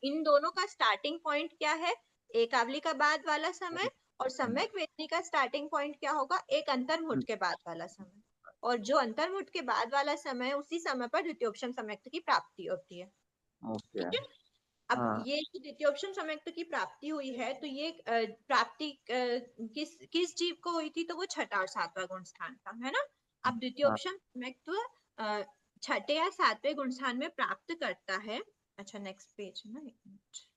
इन दोनों का स्टार्टिंग पॉइंट क्या है, एकावली का बाद वाला समय, और सम्यक वेदनी का स्टार्टिंग पॉइंट क्या होगा, एक अंतर्मुहूर्त के बाद वाला समय। और जो अंतर्मुहूर्त के बाद वाला समय, उसी समय पर द्वितीयोपशम सम्यक्त की प्राप्ति होती है, ओके। ठीक है। अब हाँ ये जो द्वितीयोपशम सम्यक्त की प्राप्ति हुई है, तो ये प्राप्ति किस किस जीव को हुई थी, तो वो छठा और सातवां गुण स्थान था, है ना। अब हाँ द्वितीयोपशम सम्यक्त छठे या सातवें गुण स्थान में प्राप्त करता है। अच्छा नेक्स्ट पेज है ना, एक मिनट।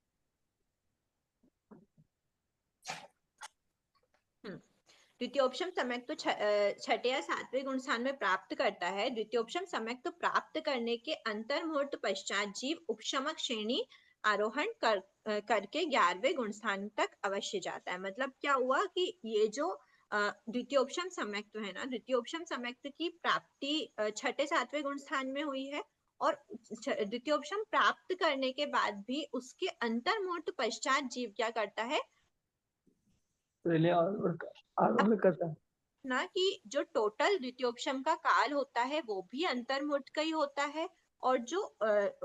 द्वितीयोपशम सम्यक्त तो छठे या सातवें गुण स्थान में प्राप्त करता है। द्वितीयोपशम सम्यक्त तो प्राप्त करने के अंतर्मुहूर्त पश्चात जीव उपशमक श्रेणी आरोहण करके 11वें गुण स्थान तक अवश्य जाता है। मतलब क्या हुआ कि ये जो द्वितीयोपशम सम्यक्त है ना, द्वितीयोपशम सम्यक्त की प्राप्ति छठे सातवें गुण स्थान में हुई है, और द्वितीयोपशम प्राप्त करने के बाद भी उसके अंतर्मुहूर्त पश्चात जीव क्या करता है, पहले आरोहण करता है। ना कि जो टोटल द्वितीयोपशम का काल होता है वो भी अंतर्मुहूर्त का ही होता है, और जो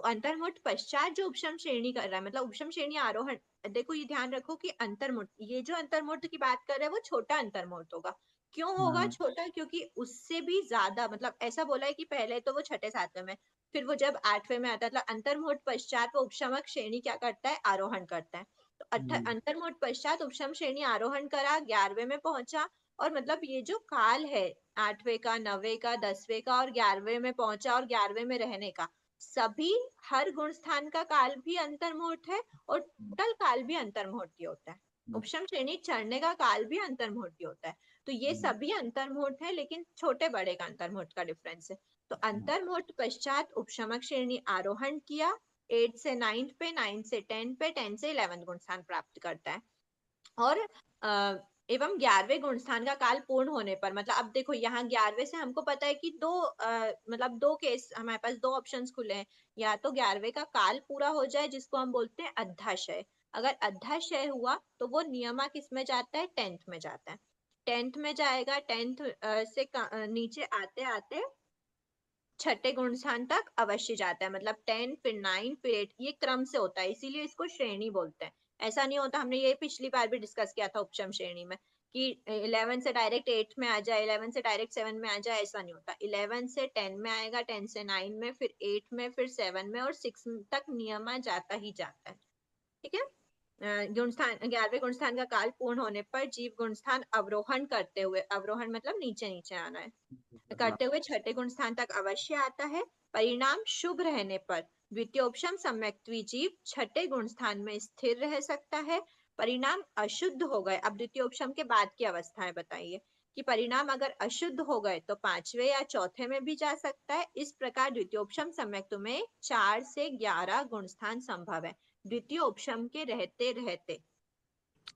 अंतर्मुहूर्त पश्चात जो उपशम श्रेणी कर रहा है, मतलब उपशम श्रेणी आरोहण, देखो ये ध्यान रखो कि अंतर्मुहूर्त, ये जो अंतर्मुहूर्त की बात कर रहे हैं वो छोटा अंतर्मुहूर्त होगा। क्यों होगा हाँ छोटा, क्योंकि उससे भी ज्यादा, मतलब ऐसा बोला है कि पहले तो वो छठे सातवें में, फिर वो जब आठवें में आता है, मतलब अंतर्मुहूर्त पश्चात वो उपशमक श्रेणी क्या करता है, आरोहण करता है। तो अंतर्मुहूर्त पश्चात उपशम श्रेणी आरोहण करा, 11वें में पहुंचा, और मतलब ये जो काल है आठवें का, नवें का, 10वें का, और 11वें में पहुंचा, और 11वें में रहने का, सभी हर गुण स्थान का काल भी अंतर्मुहूर्त है, और टोटल काल भी अंतर्मुहूर्ती होता है। उपशम श्रेणी चढ़ने का काल भी अंतर्मुहूर्ती होता है। तो ये सभी अंतर्मुहूर्त है, लेकिन छोटे बड़े का अंतर्मुहूर्त का डिफरेंस है। तो अंतर्मुहूर्त पश्चात उपशमक श्रेणी आरोहण किया, 8 से 9 पे, 9 से 10 पे, 10 से 11 गुण स्थान प्राप्त करता है। और एवं 11वें गुण स्थान का काल पूर्ण होने पर, मतलब अब देखो यहाँ 11वें से हमको पता है कि मतलब दो केस हमारे पास, दो ऑप्शंस खुले हैं, या तो 11वें का काल पूरा हो जाए जिसको हम बोलते हैं अद्धाशय। अगर अद्धाशय हुआ तो वो नियमा किस में जाता है, 10th में जाता है। 10th में जाएगा, 10th से नीचे आते आते छठे गुण स्थान तक अवश्य जाता है, मतलब 10 फिर 9 फिर 8, ये क्रम से होता है, इसीलिए इसको श्रेणी बोलते हैं। ऐसा नहीं होता, हमने ये पिछली बार भी डिस्कस किया था उपशम श्रेणी में, कि 11 से डायरेक्ट 8 में आ जाए, 11 से डायरेक्ट 7 में आ जाए, ऐसा नहीं होता। 11 से 10 में आएगा, 10 से 9 में, फिर 8 में, फिर 7 में, और 6 तक नियमा जाता ही जाता है, ठीक है। गुणस्थान 11वें गुणस्थान का काल पूर्ण होने पर जीव गुणस्थान अवरोहण करते हुए, अवरोहण मतलब नीचे नीचे आना है, करते हुए छठे गुण स्थान तक अवश्य आता है। परिणाम शुभ रहने पर द्वितीयोपशम सम्यक्त्वी जीव छठे गुण स्थान में स्थिर रह सकता है। परिणाम अशुद्ध हो गए, अब द्वितीयोपशम के बाद की अवस्थाएं बताइए, कि परिणाम अगर अशुद्ध हो गए तो 5वें या चौथे में भी जा सकता है। इस प्रकार द्वितीयोपशम सम्यक्त में 4 से 11 गुण स्थान संभव है, द्वितीयोपशम के रहते रहते,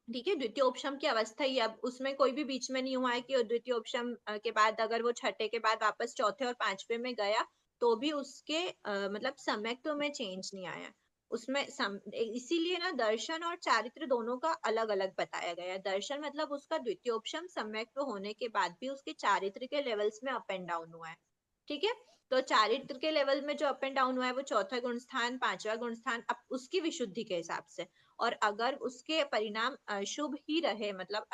ठीक है, द्वितीयोपशम की अवस्था ही, अब उसमें कोई भी बीच में नहीं हुआ है कि द्वितीयोपशम के बाद अगर वो छठे के बाद वापस चौथे और पांचवे में गया तो भी उसके मतलब सम्यक्त्व में चेंज नहीं आया उसमें इसीलिए ना दर्शन और चारित्र दोनों का अलग अलग बताया गया है। दर्शन मतलब उसका द्वितीयोपशम सम्यक्त्व होने के बाद भी उसके चारित्र के लेवल्स में अप एंड डाउन हुआ है। ठीक है, तो चारित्र के लेवल में जो अप एंड डाउन हुआ है वो चौथा गुण स्थान, पांचवा गुण स्थान, अब उसकी विशुद्धि के हिसाब से। और अगर उसके परिणाम शुभ ही रहे, मतलब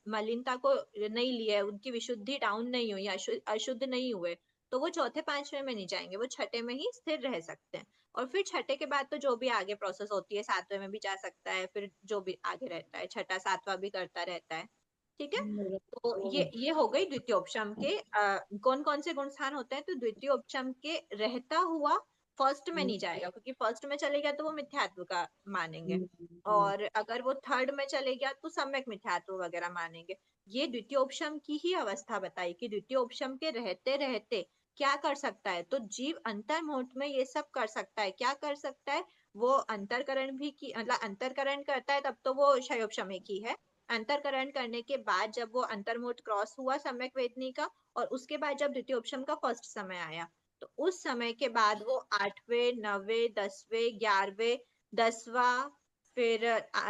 मलिनता को नहीं लिए, उनकी विशुद्धि डाउन नहीं हुई, अशुद्ध नहीं हुए, तो वो चौथे पांचवे में नहीं जाएंगे, वो छठे में ही स्थिर रह सकते हैं। और फिर छठे के बाद तो जो भी आगे प्रोसेस होती है, सातवें में भी जा सकता है, फिर जो भी आगे रहता है, छठा सातवां भी करता रहता है। ठीक है, तो ये हो गई द्वितीयोपशम के कौन कौन से गुण स्थान होते हैं। तो द्वितीयोपशम के रहता हुआ फर्स्ट में नहीं जाएगा, क्योंकि फर्स्ट में चले गया तो वो मिथ्यात्व का मानेंगे, और अगर वो थर्ड में चले गया तो सम्यक मिथ्यात्व वगैरह मानेंगे। ये द्वितीयोपशम की ही अवस्था बताई कि द्वितीयोपशम के रहते रहते क्या कर सकता है। तो जीव अंतर्मुहूर्त में ये सब कर सकता है। क्या कर सकता है, वो अंतरकरण भी की, मतलब अंतरकरण करता है तब तो वो क्षयोपशमिक ही है। अंतरकरण करने के बाद जब वो अंतर्मुहूर्त क्रॉस हुआ सम्यक वेदनी का, और उसके बाद जब द्वितीयोपशम का फर्स्ट समय आया, तो उस समय के बाद वो आठवें, नवे, 10वें, 11वें, 10वां, फिर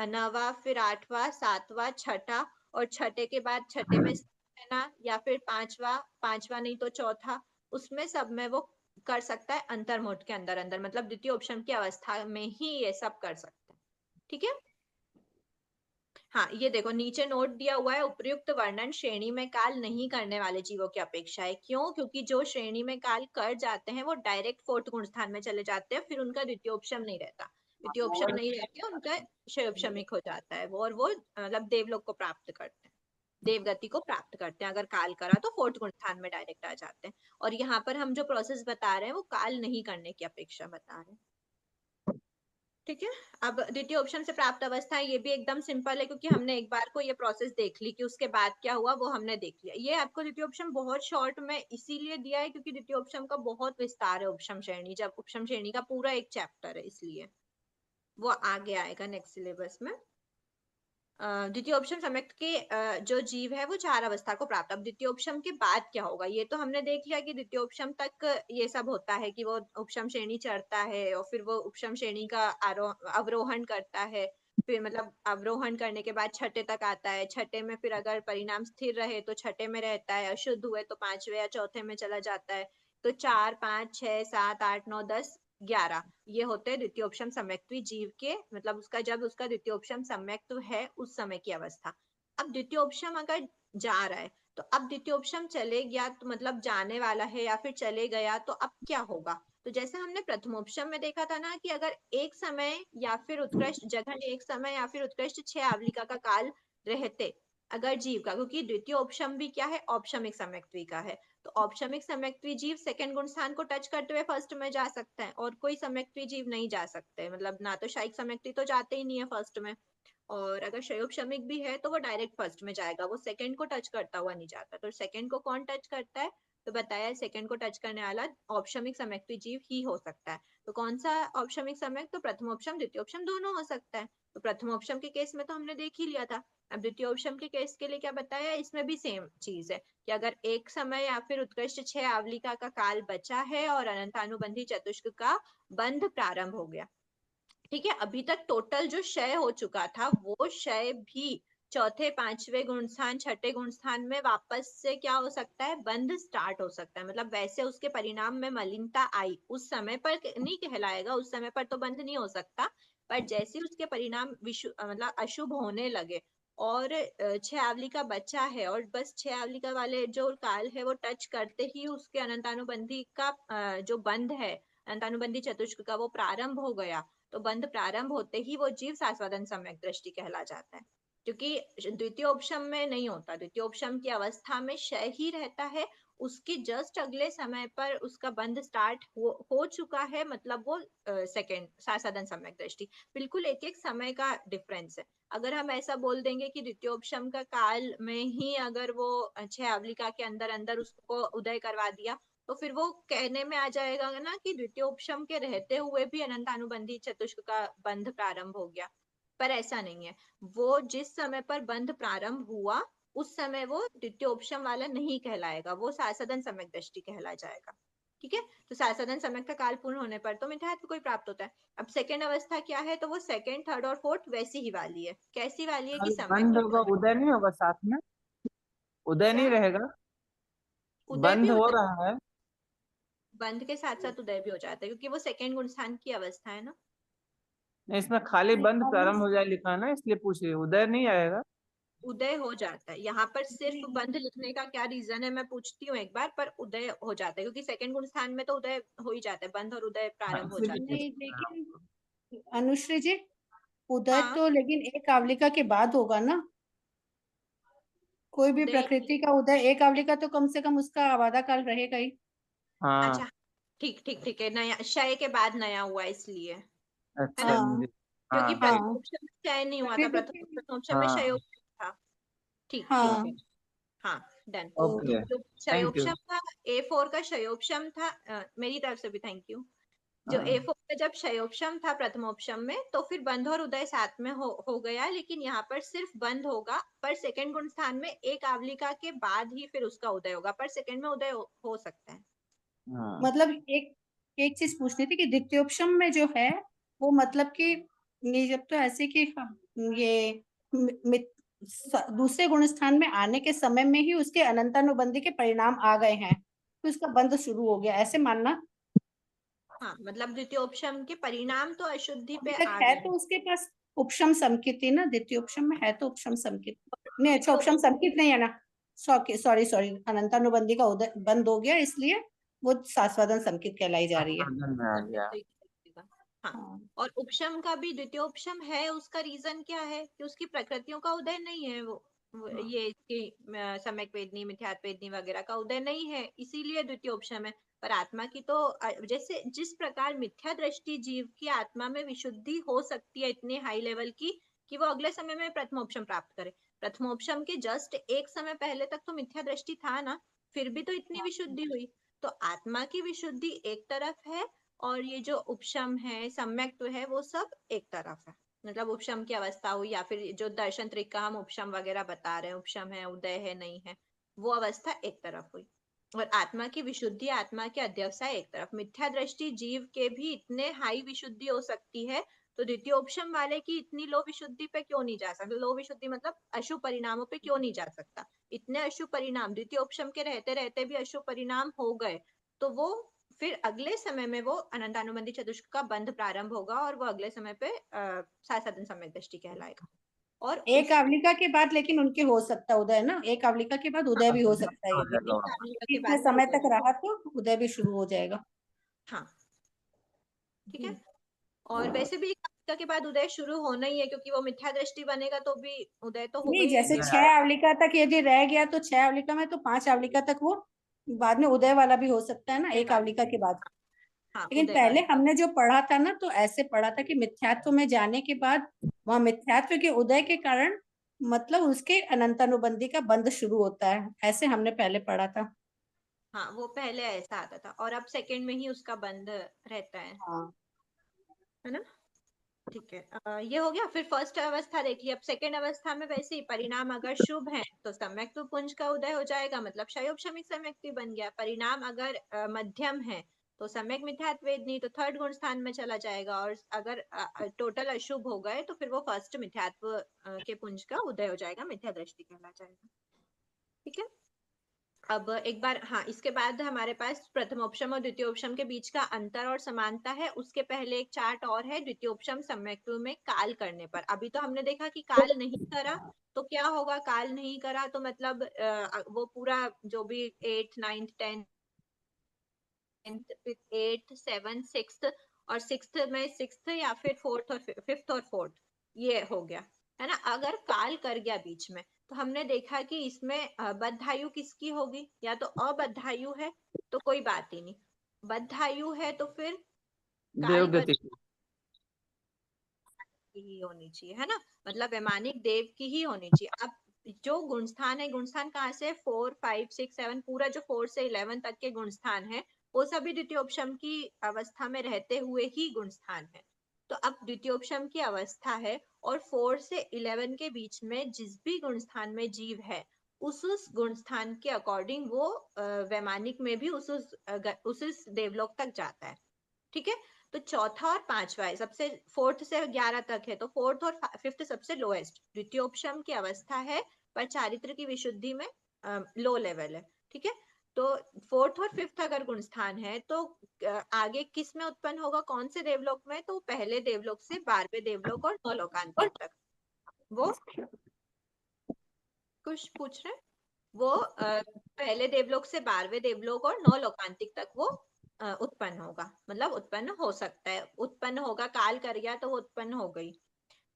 नवा, फिर आठवां, सातवां, छठा, और छठे के बाद छठे में है ना, या फिर पांचवा, पांचवा नहीं तो चौथा, उसमें सब में वो कर सकता है अंतर्मुहूर्त के अंदर अंदर, मतलब द्वितीयोपशम की अवस्था में ही ये सब कर सकता है। ठीक है, हाँ ये देखो नीचे नोट दिया हुआ है, उपयुक्त वर्णन श्रेणी में काल नहीं करने वाले जीवों की अपेक्षा है। क्यों? क्योंकि जो श्रेणी में काल कर जाते हैं वो डायरेक्ट फोर्थ गुण स्थान में चले जाते हैं, फिर उनका द्वितीयोपशम नहीं रहता, द्वितीयोपशम नहीं रहते, उनका क्षयोपशमिक हो जाता है वो, और वो मतलब देवलोक को प्राप्त करते हैं, देवगति को प्राप्त करते हैं। अगर काल करा तो फोर्थ गुण स्थान में डायरेक्ट आ जाते हैं। और यहाँ पर हम जो प्रोसेस बता रहे हैं वो काल नहीं करने की अपेक्षा बता रहे हैं। ठीक है, अब द्वितीय ऑप्शन से प्राप्त अवस्था है, ये भी एकदम सिंपल है, क्योंकि हमने एक बार को ये प्रोसेस देख ली कि उसके बाद क्या हुआ वो हमने देख लिया। ये आपको द्वितीय ऑप्शन बहुत शॉर्ट में इसीलिए दिया है क्योंकि द्वितीय ऑप्शन का बहुत विस्तार है, उपशम श्रेणी, जब उपशम श्रेणी का पूरा एक चैप्टर है, इसलिए वो आगे आएगा नेक्स्ट सिलेबस में। द्वितीय ऑप्शन सम्यक के जो जीव है वो चार अवस्था को प्राप्त। अब द्वितीय उपशम के बाद क्या होगा ये तो हमने देख लिया कि द्वितीय उपशम तक ये सब होता है कि वो उपशम श्रेणी चढ़ता है और फिर वो उपशम श्रेणी का अवरोहण करता है, फिर मतलब अवरोहण करने के बाद छठे तक आता है, छठे में फिर अगर परिणाम स्थिर रहे तो छठे में रहता है, अशुद्ध हुए तो पांचवे या चौथे में चला जाता है। तो 4, 5, 6, 7, 8, 9, 10, 11 ये होते हैं द्वितीयोपशम सम्यक्त्वी जीव के, मतलब उसका जब उसका द्वितीयोपशम सम्यक्त्व है उस समय की अवस्था। अब द्वितीयोपशम अगर जा रहा है तो अब द्वितीयोपशम चले गया तो मतलब जाने वाला है या फिर चले गया तो अब क्या होगा। तो जैसे हमने प्रथमोपशम में देखा था ना कि अगर एक समय या फिर उत्कृष्ट जगह, एक समय या फिर उत्कृष्ट 6 आवलिका का काल रहते अगर जीव का, क्योंकि द्वितीय उपशम भी क्या है, औपशमिक सम्यक्त्वी का है, तो औपशमिक सम्यक्त्वी जीव सेकंड गुण स्थान को टच करते हुए फर्स्ट में जा सकता है, और कोई सम्यक्त्वी जीव नहीं जा सकते, मतलब ना तो शायिक सम्यक्त्वी तो जाते ही नहीं है फर्स्ट में, और अगर क्षयोपशमिक भी है तो वो डायरेक्ट फर्स्ट में जाएगा, वो सेकंड को टच करता हुआ नहीं जाता। तो सेकंड को कौन टच करता है, तो बताया सेकंड को टच करने वाला औपशमिक सम्यक्त्वी जीव ही हो सकता है। तो कौन सा औपशमिक सम्यक, तो प्रथमोपशम द्वितीयोपशम दोनों हो सकता है। तो प्रथमोपशम के केस में तो हमने देख ही लिया था। अब द्वितीयोपशम के केस के लिए क्या बताया, इसमें भी सेम चीज है कि अगर एक समय या फिर उत्कृष्ट 6 आवलिका का काल बचा है और अनंतानुबंधी चतुष्क का बंध प्रारंभ हो गया, ठीक है, अभी तक टोटल जो क्षय हो चुका था वो क्षय भी चौथे, पांचवें गुण स्थान, छठे गुण स्थान में वापस से क्या हो सकता है, बंध स्टार्ट हो सकता है। मतलब वैसे उसके परिणाम में मलिनता आई, उस समय पर नहीं कहलाएगा, उस समय पर तो बंध नहीं हो सकता, पर जैसे उसके परिणाम मतलब अशुभ होने लगे और 6 आवली का बच्चा है और बस 6 आवली का वाले जो काल है वो टच करते ही उसके अनंतानुबंधी का जो बंध है, अनंतानुबंधी चतुष्क का, वो प्रारंभ हो गया, तो बंध प्रारंभ होते ही वो जीव शाश्वतन सम्यक दृष्टि कहला जाता है। क्योंकि द्वितीय उपशम में नहीं होता, द्वितीय उपशम की अवस्था में क्षय ही रहता है, उसके जस्ट अगले समय पर उसका बंध स्टार्ट हो चुका है, मतलब वो सेकंड शाश्वतन सम्यक दृष्टि, बिल्कुल एक एक समय का डिफरेंस है। अगर हम ऐसा बोल देंगे कि द्वितीयोपशम का काल में ही अगर वो 6 आवलिका के अंदर अंदर उसको उदय करवा दिया, तो फिर वो कहने में आ जाएगा ना कि द्वितीय उपशम के रहते हुए भी अनंत अनुबंधी चतुष्क का बंध प्रारंभ हो गया। पर ऐसा नहीं है। वो जिस समय पर बंध प्रारंभ हुआ उस समय वो द्वितीयोपशम वाला नहीं कहलाएगा, वो सासदन सम्यक दृष्टि कहला जाएगा। ठीक है, तो सासदन सम्यक का काल पूर्ण होने पर तो मिथ्यात्व को ही प्राप्त होता है। अब सेकंड अवस्था क्या है, तो वो सेकंड, थर्ड और फोर्थ वैसी ही वाली है। कैसी वाली है कि सम्यक बंद होगा, उदय नहीं होगा साथ में, उदय नहीं क्या? रहेगा, उदय भी बंद हो होता है, रहा है। बंध के साथ साथ उदय भी हो जाता है, क्योंकि वो सेकंड गुण स्थान की अवस्था है ना। नहीं, इसमें खाली नहीं, बंद प्रारंभ हो ऑलमोस्ट जाए लिखा है ना, इसलिए पूछ रही हूँ, उदय नहीं आएगा। उदय हो जाता है यहाँ पर, सिर्फ बंध लिखने का क्या रीजन है मैं पूछती हूँ एक बार, पर उदय हो जाता है क्योंकि सेकंड गुण स्थान में तो उदय हो ही जाता है, बंध और उदय हाँ, प्रारंभ हो इसीलिए जाता है। पूछ नहीं, रहे हैं आपको। लेकिन अनुश्री जी, उदय हाँ, तो लेकिन एक आवलिका के बाद होगा ना। कोई भी उदय, प्रकृति का उदय एक आवलिका तो कम से कम उसका आबादा काल रहेगा ही। हाँ, अच्छा, ठीक ठीक ठीक है, नया क्षय के बाद नया हुआ इसलिए, है अच्छा ना, हाँ जी। क्योंकि हाँ हाँ हाँ प्रथमोपशन में क्षय नहीं हुआ था, प्रकृति के प्रथमोपशन में हाँ, क्षयोपशन था। ठीक ठीक हाँ है, हाँ, डन। तो ओके, जो थैंक यू। क्षयोपशम था, A4 का क्षयोपशम था, मेरी तरफ से भी थैंक यू। जो हाँ A4 का जब क्षयोपशम था प्रथमोपशम में, तो फिर बंध और उदय साथ में हो गया, लेकिन यहाँ पर सिर्फ बंध होगा, पर सेकंड गुण स्थान में एक आवलिका के बाद ही फिर उसका उदय होगा, पर सेकंड में उदय हो सकता है। हाँ मतलब एक एक चीज पूछनी थी कि द्वितीयोपशम में जो है वो मतलब कि ये जब तो ऐसे कि ये दूसरे गुण स्थान में आने के समय में ही उसके अनंतानुबंधी के परिणाम आ गए हैं तो उसका बंध शुरू हो गया, ऐसे मानना। हाँ, मतलब द्वितीयोपशम के परिणाम तो अशुद्धि अभी पे तक आ है गए। तो उसके पास उपशम समकिति ना, द्वितीयोपशम में है तो उपशम समकित नहीं, अच्छा उपशम द्वितीयोपशम, समकित नहीं है ना। सॉरी सॉरी, अनंतानुबंधी का उदय बंद हो गया इसलिए वो शाश्वतन समकित कहलाई जा रही है। साधन में आ गया। हाँ, हाँ और उपशम का भी द्वितीयोपशम है, उसका रीजन क्या है कि उसकी प्रकृतियों का उदय नहीं है, ये इसकी सम्यक वेदनी, मिथ्यात्व वेदनी वगैरह का उदय नहीं है, इसीलिए द्वितीयोपशम है। पर आत्मा की तो जैसे जिस प्रकार मिथ्या दृष्टि जीव की आत्मा में विशुद्धि हो सकती है इतने हाई लेवल की कि वो अगले समय में प्रथमोपशम प्राप्त करे, प्रथमोपशम के जस्ट एक समय पहले तक तो मिथ्या दृष्टि था ना, फिर भी तो इतनी विशुद्धि हुई। तो आत्मा की विशुद्धि एक तरफ है, और ये जो उपशम है, सम्यक तो है, वो सब एक तरफ है। मतलब उपशम की अवस्था हुई, या फिर जो दर्शन त्रिक का हम उपशम वगैरह बता रहे हैं, उपशम है, उदय है, नहीं है, वो अवस्था एक तरफ हुई। और आत्मा की विशुद्धि, आत्मा के अध्यवसाय एक तरफ। मिथ्या दृष्टि जीव के भी इतने हाई विशुद्धि हो सकती है, तो द्वितीयोपशम वाले की इतनी लो विशुद्धि पे क्यों नहीं जा सकता, लो विशुद्धि मतलब अशुभ परिणामों पे क्यों नहीं जा सकता। इतने अशुभ परिणाम द्वितीयोपशम के रहते रहते भी अशुभ परिणाम हो गए, तो वो फिर अगले समय में वो अनंतानुबंधी चतुष्क का बंध प्रारंभ होगा, और वो अगले समय पे साधन सम्यक दृष्टि कहलाएगा। और एक उस आवलिका के बाद लेकिन उनके हो सकता है उदय ना, एक आवलिका के बाद उदय भी हो सकता है हो यदि जाएगा एक वहाँ पर। आवलिका के इतने बाद में समय उदय तक होगा। रहा तो उदय भी शुरू हो जाएगा। हाँ, ठीक है। और वैसे भी एक आवलिका के बाद उदय शुरू होना ही है, क्योंकि वो मिथ्या दृष्टि बनेगा तो भी उदय तो होगा नहीं, ही जैसे एक। उदय छह आएगा। आवलिका तक यदि रह गया तो छह आवलिका में तो पांच आवलिका तक वो बाद में उदय वाला भी हो सकता है ना, उदय एक वाला, आवलिका के बाद। हाँ लेकिन उदय पहले वाला। हमने जो पढ़ा था ना तो ऐसे पढ़ा था कि मिथ्यात्व में जाने के बाद वहां मिथ्यात्व के उदय के कारण मतलब उसके अनंतानुबंधी का बंध शुरू होता है, ऐसे हमने पहले पढ़ा था। हाँ, वो पहले ऐसा आता था, और अब सेकंड में ही उसका बंध रहता हाँ है ना। ठीक है, ये हो गया। फिर फर्स्ट अवस्था देखिए, अब सेकेंड अवस्था में वैसे ही परिणाम अगर शुभ है तो सम्यक्त्व पुंज का उदय हो जाएगा, मतलब क्षयोपशमिक सम्यक्ति बन गया। परिणाम अगर मध्यम है तो सम्यक मिथ्यात्व वेदनी, तो थर्ड गुण स्थान में चला जाएगा, और अगर टोटल अशुभ हो गए तो फिर वो फर्स्ट मिथ्यात्व के पुंज का उदय हो जाएगा, मिथ्या दृष्टि कहला जाएगा। ठीक है, अब एक बार, हाँ, इसके बाद हमारे पास प्रथमोपशम और द्वितीयोपशम के बीच का अंतर और समानता है। उसके पहले एक चार्ट और है, द्वितीयोपशम सम्यक्त्व में काल करने पर। अभी तो हमने देखा कि काल नहीं करा तो क्या होगा, काल नहीं करा तो मतलब वो पूरा जो भी 8th 9th 10th 8th 7th 6th, और 6th में 6th या फिर 4th और 5th और 4th, ये हो गया, है ना। अगर काल कर गया बीच में, तो हमने देखा कि इसमें बद्धायु किसकी होगी, या तो अबद्धायु है तो कोई बात ही नहीं, बद्धायु है तो फिर काल देवगति की ही होनी चाहिए, है ना, मतलब वैमानिक देव की ही होनी चाहिए। अब जो गुणस्थान है, गुणस्थान कहाँ से, 4 5 6 7, पूरा जो 4 से 11 तक के गुणस्थान है वो सभी द्वितीयोपशम की अवस्था में रहते हुए ही गुणस्थान है। तो अब द्वितीयोपशम की अवस्था है और 4 से 11 के बीच में जिस भी गुणस्थान में जीव है उस गुणस्थान के अकॉर्डिंग वो वैमानिक में भी उस देवलोक तक जाता है। ठीक है, तो चौथा और पांचवा है, सबसे 4th से 11 तक है, तो 4th और 5th सबसे लोएस्ट द्वितीयोपशम की अवस्था है, पर चारित्र की विशुद्धि में लो लेवल है। ठीक है, तो 4th और 5th अगर गुणस्थान है तो आगे किस में उत्पन्न होगा, कौन से देवलोक में, तो पहले देवलोक से 12वें देवलोक और 9 लोकांतिक तक। वो कुछ पूछ रहे, वो पहले देवलोक से 12वें देवलोक और 9 लोकांतिक तक वो उत्पन्न होगा, मतलब उत्पन्न हो सकता है, उत्पन्न होगा, काल कर गया तो वो उत्पन्न हो गई।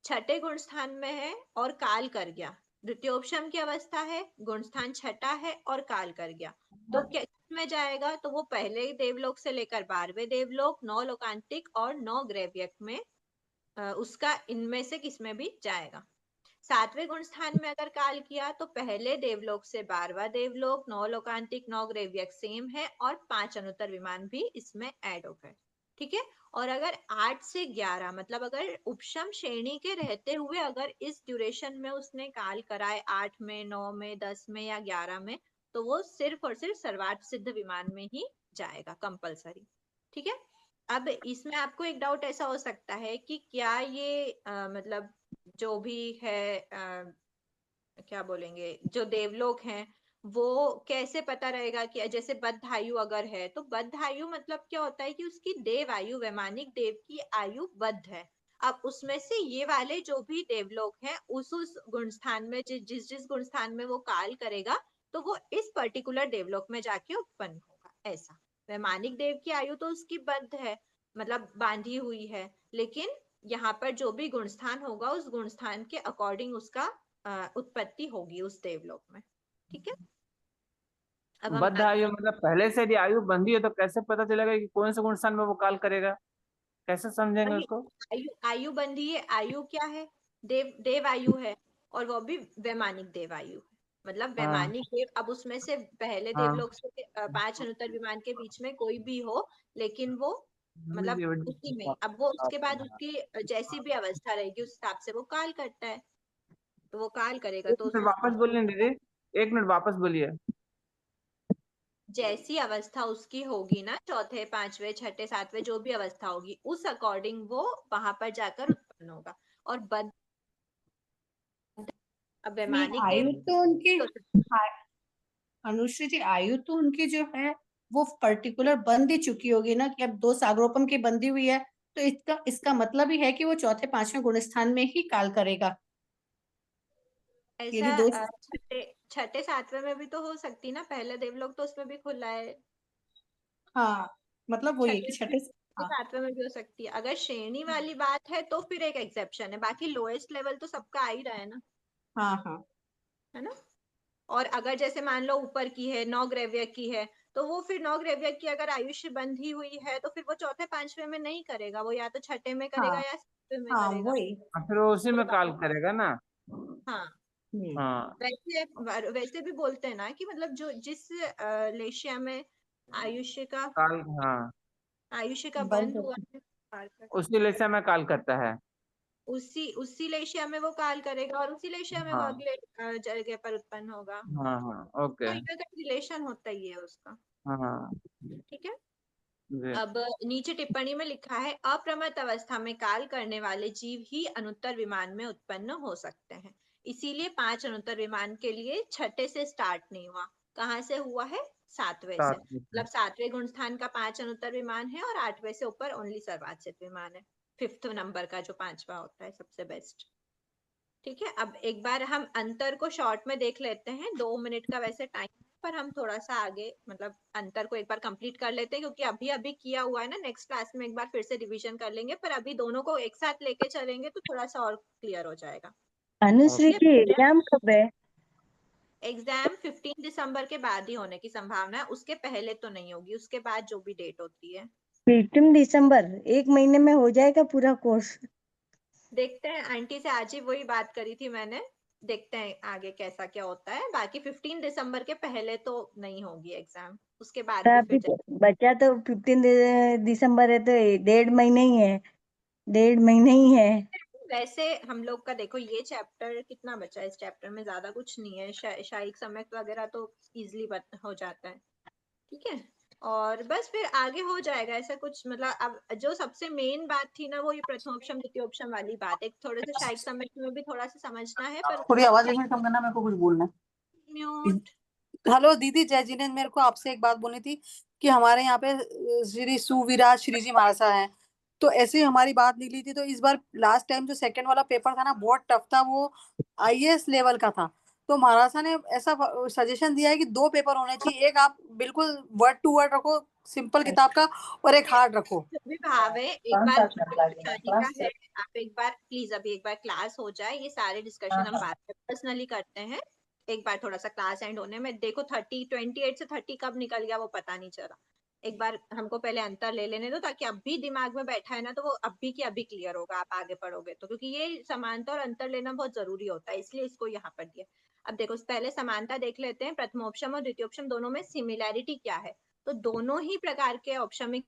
छठे गुण स्थान में है और काल कर गया, द्वितीयोपशम की अवस्था है, गुण स्थान छठा है और काल कर गया, तो किस में जाएगा, तो वो पहले देवलोक से लेकर 12वें देवलोक, 9 लोकांतिक और 9 ग्रैव्यक में उसका इनमें से किस में भी जाएगा। 7वें गुण स्थान में अगर काल किया तो पहले देवलोक से 12वां देवलोक, 9 लोकांतिक, 9 ग्रैव्यक सेम है और 5 अनुत्तर विमान भी इसमें ऐड हो गए। ठीक है, और अगर 8 से 11 मतलब अगर उपशम श्रेणी के रहते हुए अगर इस ड्यूरेशन में उसने काल कराए 8 में, 9 में, 10 में या 11 में, तो वो सिर्फ और सिर्फ सर्वार्थ सिद्ध विमान में ही जाएगा कंपलसरी। ठीक है, अब इसमें आपको एक डाउट ऐसा हो सकता है कि क्या ये मतलब जो भी है क्या बोलेंगे, जो देवलोक हैं वो कैसे पता रहेगा कि जैसे बद्ध आयु अगर है तो बद्ध आयु मतलब क्या होता है कि उसकी देव आयु, वैमानिक देव की आयु बद्ध है। अब उसमें से ये वाले जो भी देवलोक हैं उस गुण स्थान में जिस जिस गुण स्थान में वो काल करेगा तो वो इस पर्टिकुलर देवलोक में जाके उत्पन्न होगा। ऐसा वैमानिक देव की आयु तो उसकी बद्ध है, मतलब बांधी हुई है, लेकिन यहाँ पर जो भी गुणस्थान होगा उस गुणस्थान के अकॉर्डिंग उसका उत्पत्ति होगी उस देवलोक में। ठीक है, अब हम बद्ध आयु मतलब पहले से यदि आयु बंधी है तो कैसे पता चलेगा कि कौन से गुण स्थान में वो काल करेगा, कैसे समझेंगे वही उसको? आयु बंधी है, आयु क्या है, देव आयु है, और वो भी वैमानिक देव आयु है, मतलब हाँ वैमानिक देव, अब उसमें से पहले हाँ देवलोक से 5 अनुत्तर विमान के बीच में कोई भी हो, लेकिन वो मतलब उसी में, अब वो उसके बाद उसकी जैसी भी अवस्था रहेगी उस हिसाब से वो काल करता है, तो वो काल करेगा एक तो मिनट वापस बोलिए दीदी, एक मिनट वापस बोलिए। जैसी अवस्था उसकी होगी ना, चौथे, पांचवे, छठे, सातवें जो भी अवस्था होगी उस अकॉर्डिंग वो वहां पर जाकर उत्पन्न होगा। और बद्ध, अब नहीं, वैमानिक देव आयु तो उनकी अनुश्री जी, आयु तो उनकी जो है वो पर्टिकुलर बंद ही चुकी होगी ना, कि अब 2 सागरोपम की बंधी हुई है, तो इसका मतलब ही है कि वो चौथे 5वें गुण स्थान में ही काल करेगा। ऐसा यदि 2 छठे छठे सातवें में भी तो हो सकती ना, पहले देवलोक तो उसमें भी खुला है, हाँ, मतलब वही है कि छठे, हाँ सातवें में भी हो सकती है। अगर श्रेणी वाली बात है तो फिर एक एक्सेप्शन है, बाकी लोएस्ट लेवल तो सबका आ ही रहा है ना, हाँ हाँ है ना। और अगर जैसे मान लो ऊपर की है 9 ग्रैव्यक की है, तो वो फिर 9 ग्रैव्यक की अगर आयुष्य बंधी हुई है तो फिर वो चौथे पांचवे में नहीं करेगा, वो या तो छठे में करेगा हाँ या सातवें में हाँ करेगा। वही। फिर वो उसी में काल करेगा ना। हाँ, हम्म। हाँ वैसे वैसे भी बोलते हैं ना कि मतलब जो जिस लेशिया में आयुष्य का काल, हाँ आयुष्य का बंद बंद हुआ होती। है, काल कर, उसी लेसे में काल करता है। उसी लेशिया में वो काल करेगा और उसी लेशिया में वो हाँ अगले जगह पर उत्पन्न होगा, हाँ हाँ ओके। तो ये का रिलेशन होता ही है उसका। हाँ ठीक है, जी। अब नीचे टिप्पणी में लिखा है अप्रमत्त अवस्था में काल करने वाले जीव ही अनुत्तर विमान में उत्पन्न हो सकते हैं, इसीलिए 5 अनुत्तर विमान के लिए छठे से स्टार्ट नहीं हुआ, कहाँ से हुआ है, सातवें से, मतलब सातवें गुण स्थान का 5 अनुत्तर विमान है और 8वें से ऊपर ओनली सर्वात सिद्ध विमान है, 5th नंबर का जो 5वां होता है सबसे बेस्ट। ठीक है, अब एक बार हम अंतर को शॉर्ट में देख लेते हैं, 2 मिनट का वैसे टाइम, पर हम थोड़ा सा आगे मतलब अंतर को एक बार कंप्लीट कर लेते हैं, क्योंकि अभी अभी किया हुआ है ना, नेक्स्ट क्लास में एक बार फिर से रिवीजन कर लेंगे, पर अभी दोनों को एक साथ लेके चलेंगे तो थोड़ा सा और क्लियर हो जाएगा। अनुश्री की एग्जाम कब है? एग्जाम 15 दिसंबर के बाद ही होने की संभावना है, उसके पहले तो नहीं होगी, उसके बाद जो भी डेट होती है। 15 दिसंबर, 1 महीने में हो जाएगा पूरा कोर्स? देखते हैं, आंटी से आज ही वही बात करी थी मैंने, देखते हैं आगे कैसा क्या होता है, बाकी 15 दिसंबर के पहले तो नहीं होगी एग्जाम, उसके बाद भी अभी फिर बच्चा तो 15 दिसंबर है तो 1.5 महीने ही है, 1.5 महीने ही है। वैसे हम लोग का देखो ये चैप्टर कितना बचा है, इस चैप्टर में ज्यादा कुछ नहीं है, शारीरिक सम्यक्त वगैरह तो इजिली हो जाता है, ठीक है। और बस फिर आगे हो जाएगा, ऐसा कुछ मतलब अब जो सबसे मेन बात थी ना वो ये प्रथमोपशम द्वितीयोपशम वाली बात, एक थोड़े से शारीरिक सम्यक्त में भी थोड़ा सा समझना है पर थोड़ी आवाज एक मिनट कम करना, मेरे को कुछ बोलना है। म्यूट। हेलो दीदी, जय जी ने मेरे को आपसे एक बात बोलनी थी कि हमारे यहाँ पे श्री सुविराज श्री जी महाराज हैं, तो ऐसे ही हमारी बात निकली थी। तो इस बार लास्ट टाइम जो सेकंड वाला पेपर था ना बहुत टफ था, वो आईएएस लेवल का था। तो महाराज ने ऐसा सजेशन दिया है कि 2 पेपर होने चाहिए, एक आप बिल्कुल वर्ड टू वर्ड रखो सिंपल किताब का, और एक हार्ड रखो। जो भी भाव है एक बार बताने का है, आप एक बार प्लीज अभी एक बार क्लास हो जाए, ये सारे डिस्कशन हम बाद में पर्सनली करते हैं। एक बार थोड़ा सा क्लास एंड होने में देखो 28 से 30 कब निकल गया वो पता नहीं चला। एक बार हमको पहले अंतर ले लेने दो, ताकि अभी दिमाग में बैठा है ना तो वो अभी की अभी क्लियर होगा, आप आगे पढ़ोगे तो, क्योंकि ये समानता और अंतर लेना बहुत जरूरी होता है, इसलिए इसको यहाँ पर दिया। अब देखो पहले समानता देख लेते हैं, प्रथमोपशम और द्वितीयोपशम दोनों में सिमिलैरिटी क्या है। तो दोनों ही प्रकार के औपशमिक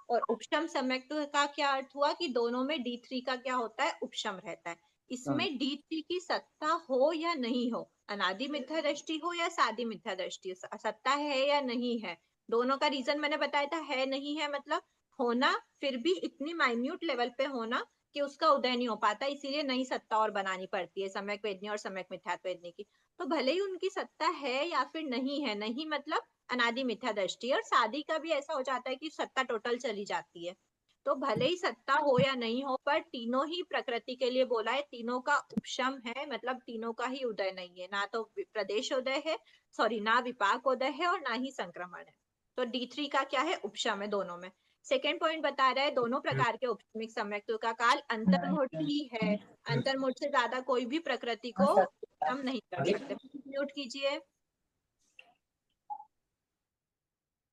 और उपशम सम्यक्त का क्या अर्थ हुआ कि दोनों में D3 का क्या होता है, उपशम रहता है। इसमें D3 की सत्ता हो या नहीं हो, अनादि मिथ्या दृष्टि हो या सादी मिथ्या दृष्टि, सत्ता है या नहीं है, दोनों का रीजन मैंने बताया था, है नहीं है मतलब होना, फिर भी इतनी माइन्यूट लेवल पे होना कि उसका उदय नहीं हो पाता, इसीलिए नई सत्ता और बनानी पड़ती है सम्यक वेदनी और सम्यक मिथ्यात्व वेदनी की। तो भले ही उनकी सत्ता है या फिर नहीं है, नहीं मतलब अनादि मिथ्या दृष्टि, और शादी का भी ऐसा हो जाता है कि सत्ता टोटल चली जाती है। तो भले ही सत्ता हो या नहीं हो, पर तीनों ही प्रकृति के लिए बोला है, तीनों का उपशम है, मतलब तीनों का ही उदय नहीं है, ना तो प्रदेश उदय है, सॉरी ना विपाक उदय है और ना ही संक्रमण है। तो D3 का क्या है, उपशम है दोनों में। सेकेंड पॉइंट बता रहा है दोनों प्रकार के उपशमिक सम्यक्तों का काल अंतर्मुठ ही है, अंतर्मुठ से ज्यादा कोई भी प्रकृति को उपशम नहीं कर सकते। म्यूट कीजिए।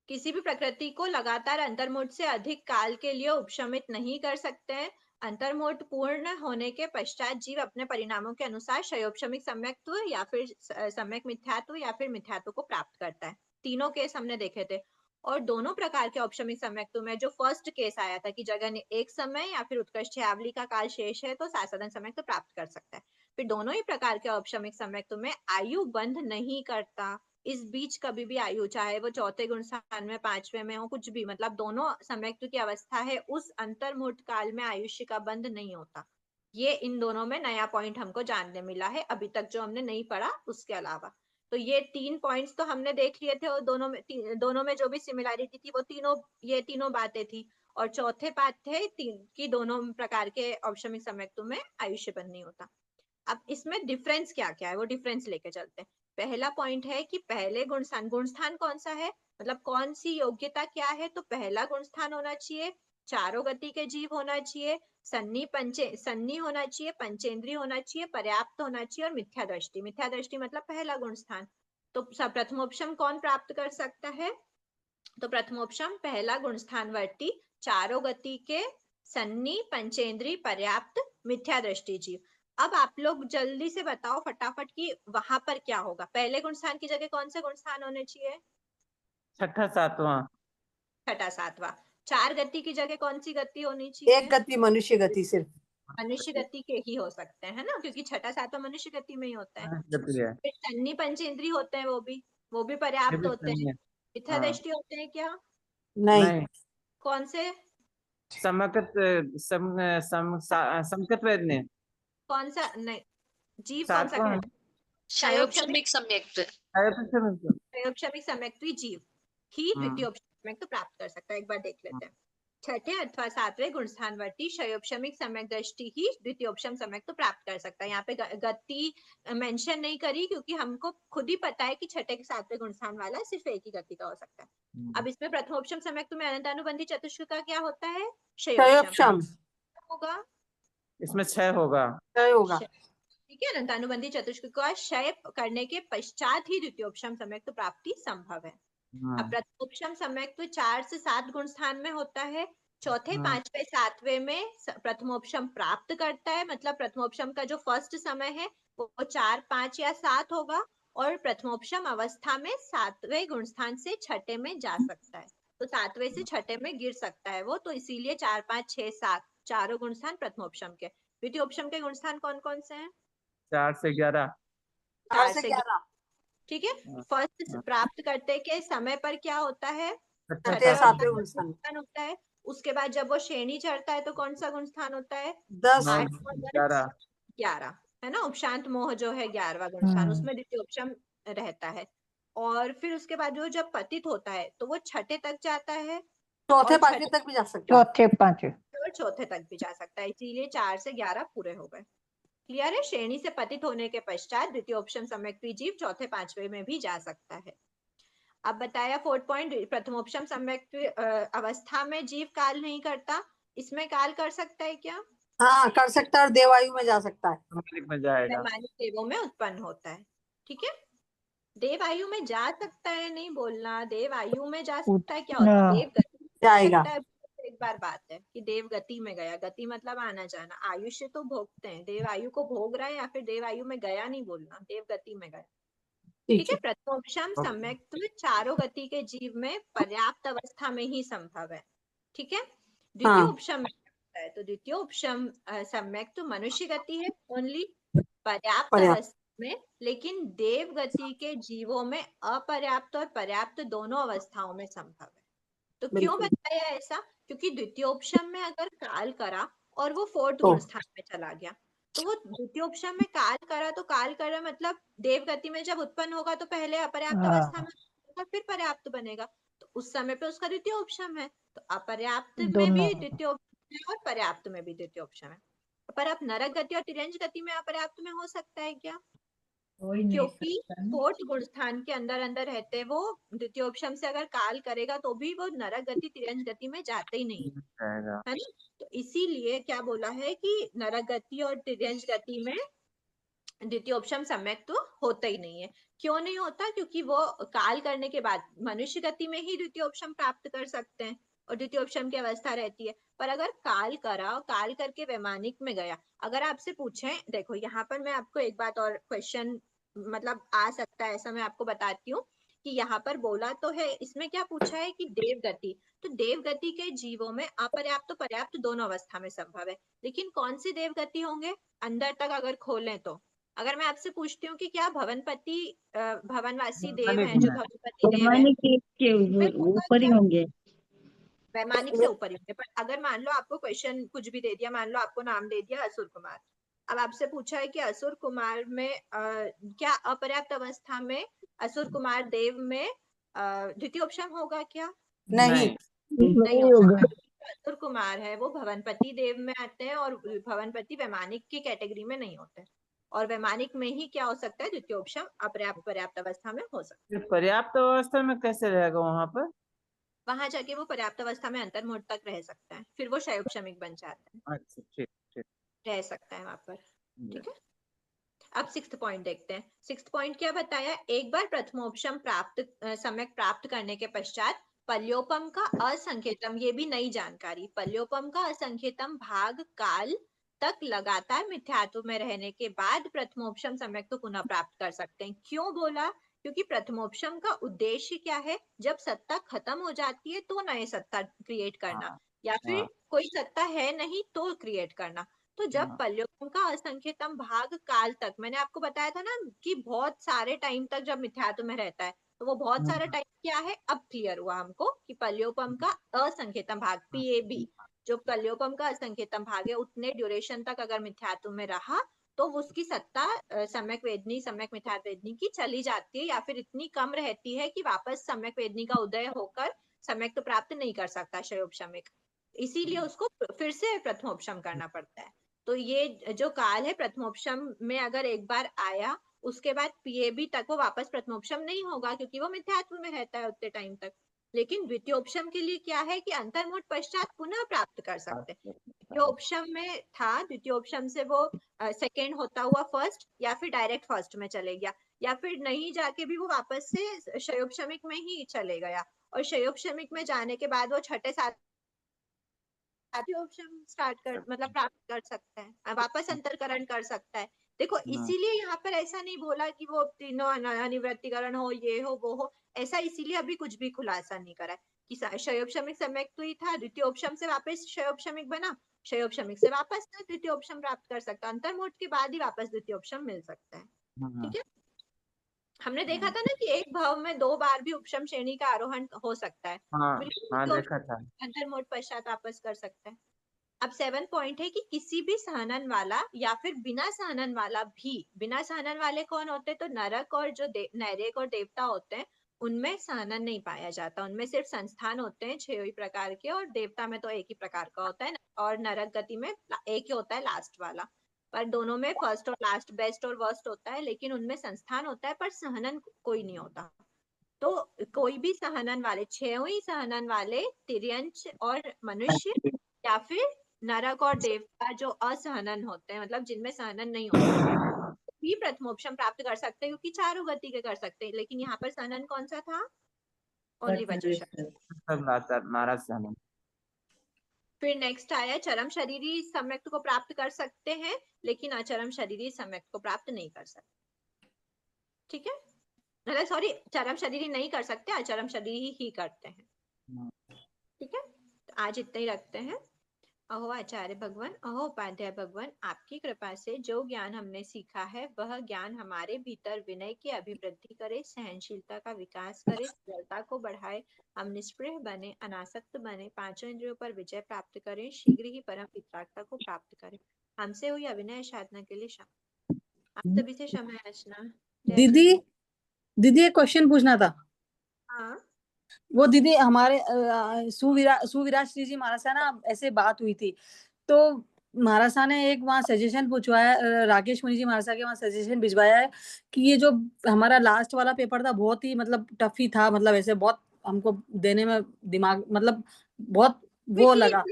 किसी भी प्रकृति को लगातार अंतर्मुठ से अधिक काल के लिए उपशमित नहीं कर सकते हैं। अंतर्मुठ पूर्ण होने के पश्चात जीव अपने परिणामों के अनुसार क्षयोपशमिक सम्यक्त्व या फिर सम्यक मिथ्यात्व या फिर मिथ्यात्व को प्राप्त करता है। तीनों केस हमने देखे थे, और दोनों प्रकार के औपशमिक सम्यक्त्व में जो फर्स्ट केस आया था कि जगह एक समय या फिर उत्कृष्ट आवली का काल शेष है तो साधन सम्यक्त्व प्राप्त कर सकता है। फिर दोनों ही प्रकार के औपशमिक सम्यक्त्व में आयु बंध नहीं करता, इस बीच कभी भी आयु, चाहे वो चौथे गुण स्थान में, पांचवे में हो, कुछ भी, मतलब दोनों सम्यक्त्व की अवस्था है उस अंतर्मुठ काल में आयुष्य का बंध नहीं होता। ये इन दोनों में नया पॉइंट हमको जानने मिला है, अभी तक जो हमने नहीं पढ़ा उसके अलावा। तो ये 3 पॉइंट्स तो हमने देख लिए थे, और दोनों में जो भी सिमिलैरिटी थी वो ये तीनों बातें थी। और चौथे बात थे कि दोनों प्रकार के औपशमिक सम्यक्त्व में आयुष्य बंध नहीं होता। अब इसमें डिफरेंस क्या क्या है वो डिफरेंस लेके चलते हैं। पहला पॉइंट है कि पहले गुणस्थान कौन सा है, मतलब कौन सी योग्यता क्या है, तो पहला गुणस्थान होना चाहिए, चारों गति के जीव होना चाहिए, सन्नी होना चाहिए, पंचेंद्रिय होना चाहिए, पर्याप्त होना चाहिए, और मिथ्या दृष्टि मतलब पहला गुणस्थान। तो प्रथमोपशम कौन प्राप्त कर सकता है, तो प्रथमोपशम पहला गुणस्थानवर्ती चारों गति के सन्नी पंचेंद्रिय पर्याप्त मिथ्या दृष्टि जीव। अब आप लोग जल्दी से बताओ फटाफट कि वहां पर क्या होगा, पहले गुणस्थान की जगह कौन से गुणस्थान होने चाहिए, छठा सातवां, छठा सातवां। चार गति की जगह कौन सी गति होनी चाहिए, एक गति, मनुष्य गति सिर्फ। मनुष्य गति के ही हो सकते हैं ना, क्योंकि छठा सातवां मनुष्य गति में ही होता है। गति है, फिर सन्नी पंचेंद्रिय होते हैं, वो भी ये पर्याप्त भी होते सही हैं। है। मिथ्या हाँ, दृष्टि होते हैं क्या, नहीं, नहीं, कौन से, समकत समकत वेदने, कौन सा, नहीं, जीव कौन सा सातवां, कहते हैं, क्षयोपशमिक सम्यक्त क्षयोपशमिक सम्यक्त्वी जीव ही द्वितीय सम्यक्त प्राप्त कर सकता है। एक बार देख लेते हैं, छठे अथवा सातवें गुणस्थानवर्ती क्षयोपशमिक सम्यक दृष्टि ही द्वितीयोपशम सम्यक्त प्राप्त कर सकता है। यहाँ पे गति मेंशन नहीं करी, क्योंकि हमको खुद ही पता है कि छठे के सातवें गुणस्थान वाला सिर्फ एक ही गति का हो सकता है। अब इसमें प्रथमोपशम सम्यक्त में अनंतानुबंधी चतुष्क का क्या होता है, क्षयोपशम होगा, इसमें 6 होगा। होगा। ठीक है, अनंतानुबंधी चतुष्क का क्षय करने के पश्चात ही द्वितीयोपशम सम्यक्त प्राप्ति संभव है। अब प्रथमोपशम सम्यक्त 4 से 7 गुण स्थान में होता है, चौथे पांचवें सातवें में प्रथमोपशम प्राप्त करता है, मतलब प्रथमोपशम का जो फर्स्ट समय है वो 4, 5 या 7 होगा, और प्रथमोपशम अवस्था में 7वें गुण स्थान से छठे में जा सकता है। तो 7वें से छठे में गिर सकता है वो, तो इसीलिए 4, 5, 6, 7 चारों गुणस्थान प्रथमोपशम के। द्वितीयोपशम के गुणस्थान कौन कौन से हैं? 4 से 11। 4 4 से से 11। ठीक है। हाँ, फर्स्ट हाँ। प्राप्त करते के समय पर क्या होता है? छठा, छठे और सातवें सातवें गुणस्थान। गुणस्थान होता है। उसके बाद जब वो श्रेणी चढ़ता है तो कौन सा गुणस्थान होता है? 10। 9, 8 और 10 11। 11 है ना। उपशांत मोह जो है 11वां गुणस्थान, उसमें द्वितीयोपशम रहता है। और फिर उसके बाद वो जब पतित होता है तो वो छठे तक जाता है चौथे और 5वें तक भी जा सकता है। चौथे पांचवे। और चौथे तक भी जा सकता है, इसीलिए 4 से 11 पूरे हो गए। क्लियर है? श्रेणी से पतित होने के पश्चात द्वितीयोपशम सम्यक जीव चौथे 5वें में भी जा सकता है। अब बताया 4th पॉइंट, प्रथमोपशम सम्यक अवस्था में जीव काल नहीं करता, इसमें काल कर सकता है क्या? हाँ कर सकता है, और देवायु में जा सकता है। मालिक में जाएगा। वैमानिक देवों में उत्पन्न होता है। ठीक है। देवायु में जा सकता है नहीं बोलना, देवायु में जा सकता है क्या होता है? देव गति में जा जाएगा। सकता है। एक बार बात है कि देव गति में गया, गति मतलब आना जाना, आयुष्य तो भोगते हैं, देव आयु को भोग रहा है या फिर देव आयु में गया नहीं बोलना, देव गति में गया। ठीक है। प्रथमोपशम सम्यक्त चारों गति के जीव में पर्याप्त अवस्था में ही संभव है। ठीक है। द्वितीय उपशम में क्या होता है? तो द्वितीय उपशम सम्यक्त मनुष्य गति है ओनली पर्याप्त अवस्था में, लेकिन देव गति के जीवों में अपर्याप्त और पर्याप्त दोनों अवस्थाओं में संभव है। तो क्यों बताया ऐसा? क्योंकि द्वितीयोपशम में अगर काल करा और वो 4th गुणस्थान में चला गया, तो वो द्वितीयोपशम में काल करा, तो काल करा मतलब देव गति में जब उत्पन्न होगा तो पहले अपर्याप्त अवस्था में होगा, फिर पर्याप्त बनेगा, तो उस समय पे उसका द्वितीयोपशम है। तो अपर्याप्त में भी द्वितीयोपशम है और पर्याप्त में भी द्वितीयोपशम है। पर अब नरक गति और तिर्यंज गति में अपर्याप्त में हो सकता है क्या? क्योंकि 4th गुणस्थान के अंदर अंदर रहते वो द्वितीयोपशम से अगर काल करेगा तो भी वो नरक गति तिर्यंज गति में जाते ही नहीं जाएगा। है ना। तो इसीलिए क्या बोला है कि नरक गति और तिर्यंज गति में द्वितीयोपशम सम्यक तो होता ही नहीं है। क्यों नहीं होता? क्योंकि वो काल करने के बाद मनुष्य गति में ही द्वितीयोपशम प्राप्त कर सकते हैं और द्वितीयोपशम की अवस्था रहती है। पर अगर काल करा, काल करके वैमानिक में गया, अगर आपसे पूछे, देखो यहाँ पर मैं आपको एक बात और क्वेश्चन मतलब आ सकता है, ऐसा मैं आपको बताती हूँ कि यहाँ पर बोला तो है, इसमें क्या पूछा है कि देव गति, तो देव गति के जीवों में अपर्याप्त तो पर्याप्त दोनों अवस्था में संभव है, लेकिन कौन सी देव गति होंगे अंदर तक अगर खोलें तो? अगर मैं आपसे पूछती हूँ कि क्या भवनपति भवनवासी देव हैं, जो भवनपति देव है, ऊपर ही होंगे। वैमानिक से ऊपर ही होंगे। पर अगर मान लो आपको क्वेश्चन कुछ भी दे दिया, मान लो आपको नाम दे दिया असुर कुमार, अब आपसे पूछा है कि असुर कुमार में क्या अपर्याप्त अवस्था में असुर कुमार देव में द्वितीयोपशम होगा क्या? नहीं। नहीं हो सकता। असुर कुमार है वो भवनपति देव में आते हैं और भवनपति वैमानिक की कैटेगरी में नहीं होते, और वैमानिक में ही क्या हो सकता है? द्वितीयोपशम अपर्याप्त पर्याप्त अवस्था में हो सकता है। पर्याप्त अवस्था में कैसे रहेगा वहां पर? वहां जाके वो पर्याप्त अवस्था में अंतर्मुहूर्त तक रह सकता है, फिर वो क्षयोपशमिक बन जाता है, अच्छा, ठीक ठीक। रह सकता है वहां पर। ठीक है। अब 6th पॉइंट देखते हैं। 6th पॉइंट क्या बताया? एक बार प्रथमोपशम प्राप्त सम्यक प्राप्त करने के पश्चात पल्योपम का असंख्यतम, ये भी नई जानकारी, पल्योपम का असंख्यतम भाग काल तक लगातार मिथ्यात्व में रहने के बाद प्रथमोपशम सम्यक तो पुनः प्राप्त कर सकते हैं। क्यों बोला? क्योंकि प्रथमोपशम का उद्देश्य क्या है? जब सत्ता खत्म हो जाती है तो नए सत्ता क्रिएट करना, या फिर कोई सत्ता है नहीं तो क्रिएट करना। तो जब पल्योपम का असंख्यतम भाग काल तक, मैंने आपको बताया था ना कि बहुत सारे टाइम तक जब मिथ्यात्व में रहता है, तो वो बहुत सारा टाइम क्या है, अब क्लियर हुआ हमको कि पल्योपम का असंख्यतम भाग PAB, जो पल्योपम का असंख्यतम भाग है, उतने ड्यूरेशन तक अगर मिथ्यात्व में रहा तो उसकी सत्ता सम्यक वेदनी सम्यक मिथ्यात्व वेदनी की चली जाती है, या फिर इतनी कम रहती है कि वापस सम्यक वेदनी का उदय होकर सम्यक तो प्राप्त नहीं कर सकता क्षयोपशमिक, इसीलिए उसको फिर से प्रथमोपशम करना पड़ता है। तो ये जो काल है प्रथमोपशम में अगर एक बार आया, उसके बाद PAB तक वो वापस प्रथमोपशम नहीं होगा, क्योंकि वो मिथ्यात्व में रहता है उतने टाइम तक। लेकिन द्वितीयोपशम के लिए क्या है कि अंतर्मुहूर्त पश्चात पुनः प्राप्त कर सकते हैं। द्वितीयोपशम में था, द्वितीयोपशम से वो सेकेंड होता हुआ फर्स्ट, या फिर डायरेक्ट फर्स्ट में चले गया, या फिर नहीं जाके भी वो वापस से क्षयोपशमिक में ही चले गया, और क्षयोपशमिक में जाने के बाद वो छठे सात ऑप्शन स्टार्ट कर मतलब प्राप्त कर सकता है, वापस अंतरकरण कर सकता है। देखो इसीलिए यहाँ पर ऐसा नहीं बोला कि वो तीनों अनिवृत्तिकरण हो, ये हो वो हो, ऐसा इसीलिए अभी कुछ भी खुलासा नहीं करा है कि क्षयोपशमिक सम्यक तो ही था, द्वितीयोपशम से वापस क्षयोपशमिक बना, क्षयोपशमिक से वापस द्वितीयोपशम प्राप्त कर सकता, अंतर्मुहूर्त के बाद ही वापस द्वितीयोपशम मिल सकता है। ठीक है, हमने देखा था ना कि एक भाव में 2 बार भी उपशम श्रेणी का आरोहण हो सकता है, हाँ देखा था। अंतर्मुहूर्त पश्चात वापस कर सकता है। अब 7 पॉइंट है कि किसी भी सहनन वाला या फिर बिना सहनन वाला भी, बिना सहनन वाले कौन होते हैं, तो नरक और जो नैरेक और देवता होते हैं उनमें सहनन नहीं पाया जाता, उनमें सिर्फ संस्थान होते हैं 6 ही प्रकार के, और देवता में तो एक ही प्रकार का होता है, और नरक गति में एक ही होता है लास्ट वाला, पर दोनों में फर्स्ट और लास्ट, बेस्ट और वर्स्ट होता है, लेकिन उनमें संस्थान होता है पर सहनन कोई नहीं होता। तो कोई भी सहनन वाले, 6 ही सहनन वाले तिर्यंच और मनुष्य या फिर नरक और देवता जो असहनन होते हैं, मतलब जिनमें सहनन नहीं होता, भी प्रथमोपशम प्राप्त कर सकते हैं, क्योंकि चारों गति के कर सकते हैं, लेकिन यहाँ पर सहनन कौन सा था, ओनली वज्रशक्ति। महाराज सहनन। फिर नेक्स्ट आया चरम शरीरी सम्यक्त को प्राप्त कर सकते हैं, लेकिन अचरम शरीरी सम्यक्त को प्राप्त नहीं कर सकते। ठीक है, मतलब सॉरी, चरम शरीरी नहीं कर सकते, अचरम शरीरी ही करते हैं। ठीक है, तो आज इतना ही रखते हैं। अहो आचार्य भगवान, अहो उपाध्याय भगवान, आपकी कृपा से जो ज्ञान हमने सीखा है वह ज्ञान हमारे भीतर विनय की अभिवृद्धि करे, सहनशीलता का विकास करे, सरलता को बढ़ाए, हम निष्पृह बने, अनासक्त बने, पांचों इंद्रियों पर विजय प्राप्त करें, शीघ्र ही परम वितरागता को प्राप्त करें। हमसे हुई अविनय साधना के लिए क्षमा, आप सभी से क्षमा याचना। दीदी दीदी एक क्वेश्चन पूछना था। हाँ, वो दीदी हमारे सुविराज श्री जी महाराज से ना ऐसे बात हुई थी, तो महाराज ने एक वहाँ सजेशन पूछवाया, राकेश मुनि जी महाराज के वहाँ सजेशन भिजवाया है कि ये जो हमारा लास्ट वाला पेपर था बहुत ही मतलब टफ ही था, मतलब ऐसे बहुत हमको देने में दिमाग मतलब बहुत वो लगा।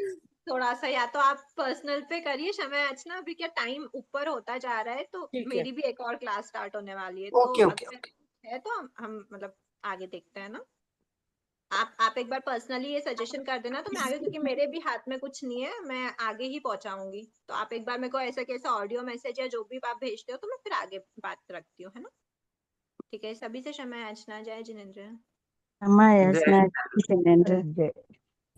थोड़ा सा या तो आप पर्सनल पे करिए क्षमा याचना, अभी क्या टाइम ऊपर होता जा रहा है, तो मेरी भी एक और क्लास स्टार्ट होने वाली है, तो अगर है तो हम मतलब आगे देखते हैं ना। आप एक बार पर्सनली ये सजेशन कर देना तो मैं आगे, क्योंकि मेरे भी हाथ में कुछ नहीं है, मैं आगे ही पहुंचाऊंगी, तो आप एक बार मेरे को ऐसा कैसा ऑडियो मैसेज या जो भी आप भेजते हो तो मैं फिर आगे बात रखती हूँ, है ना। ठीक है, सभी से क्षमा याचना। जय जिनेंद्र। क्षमा याचना।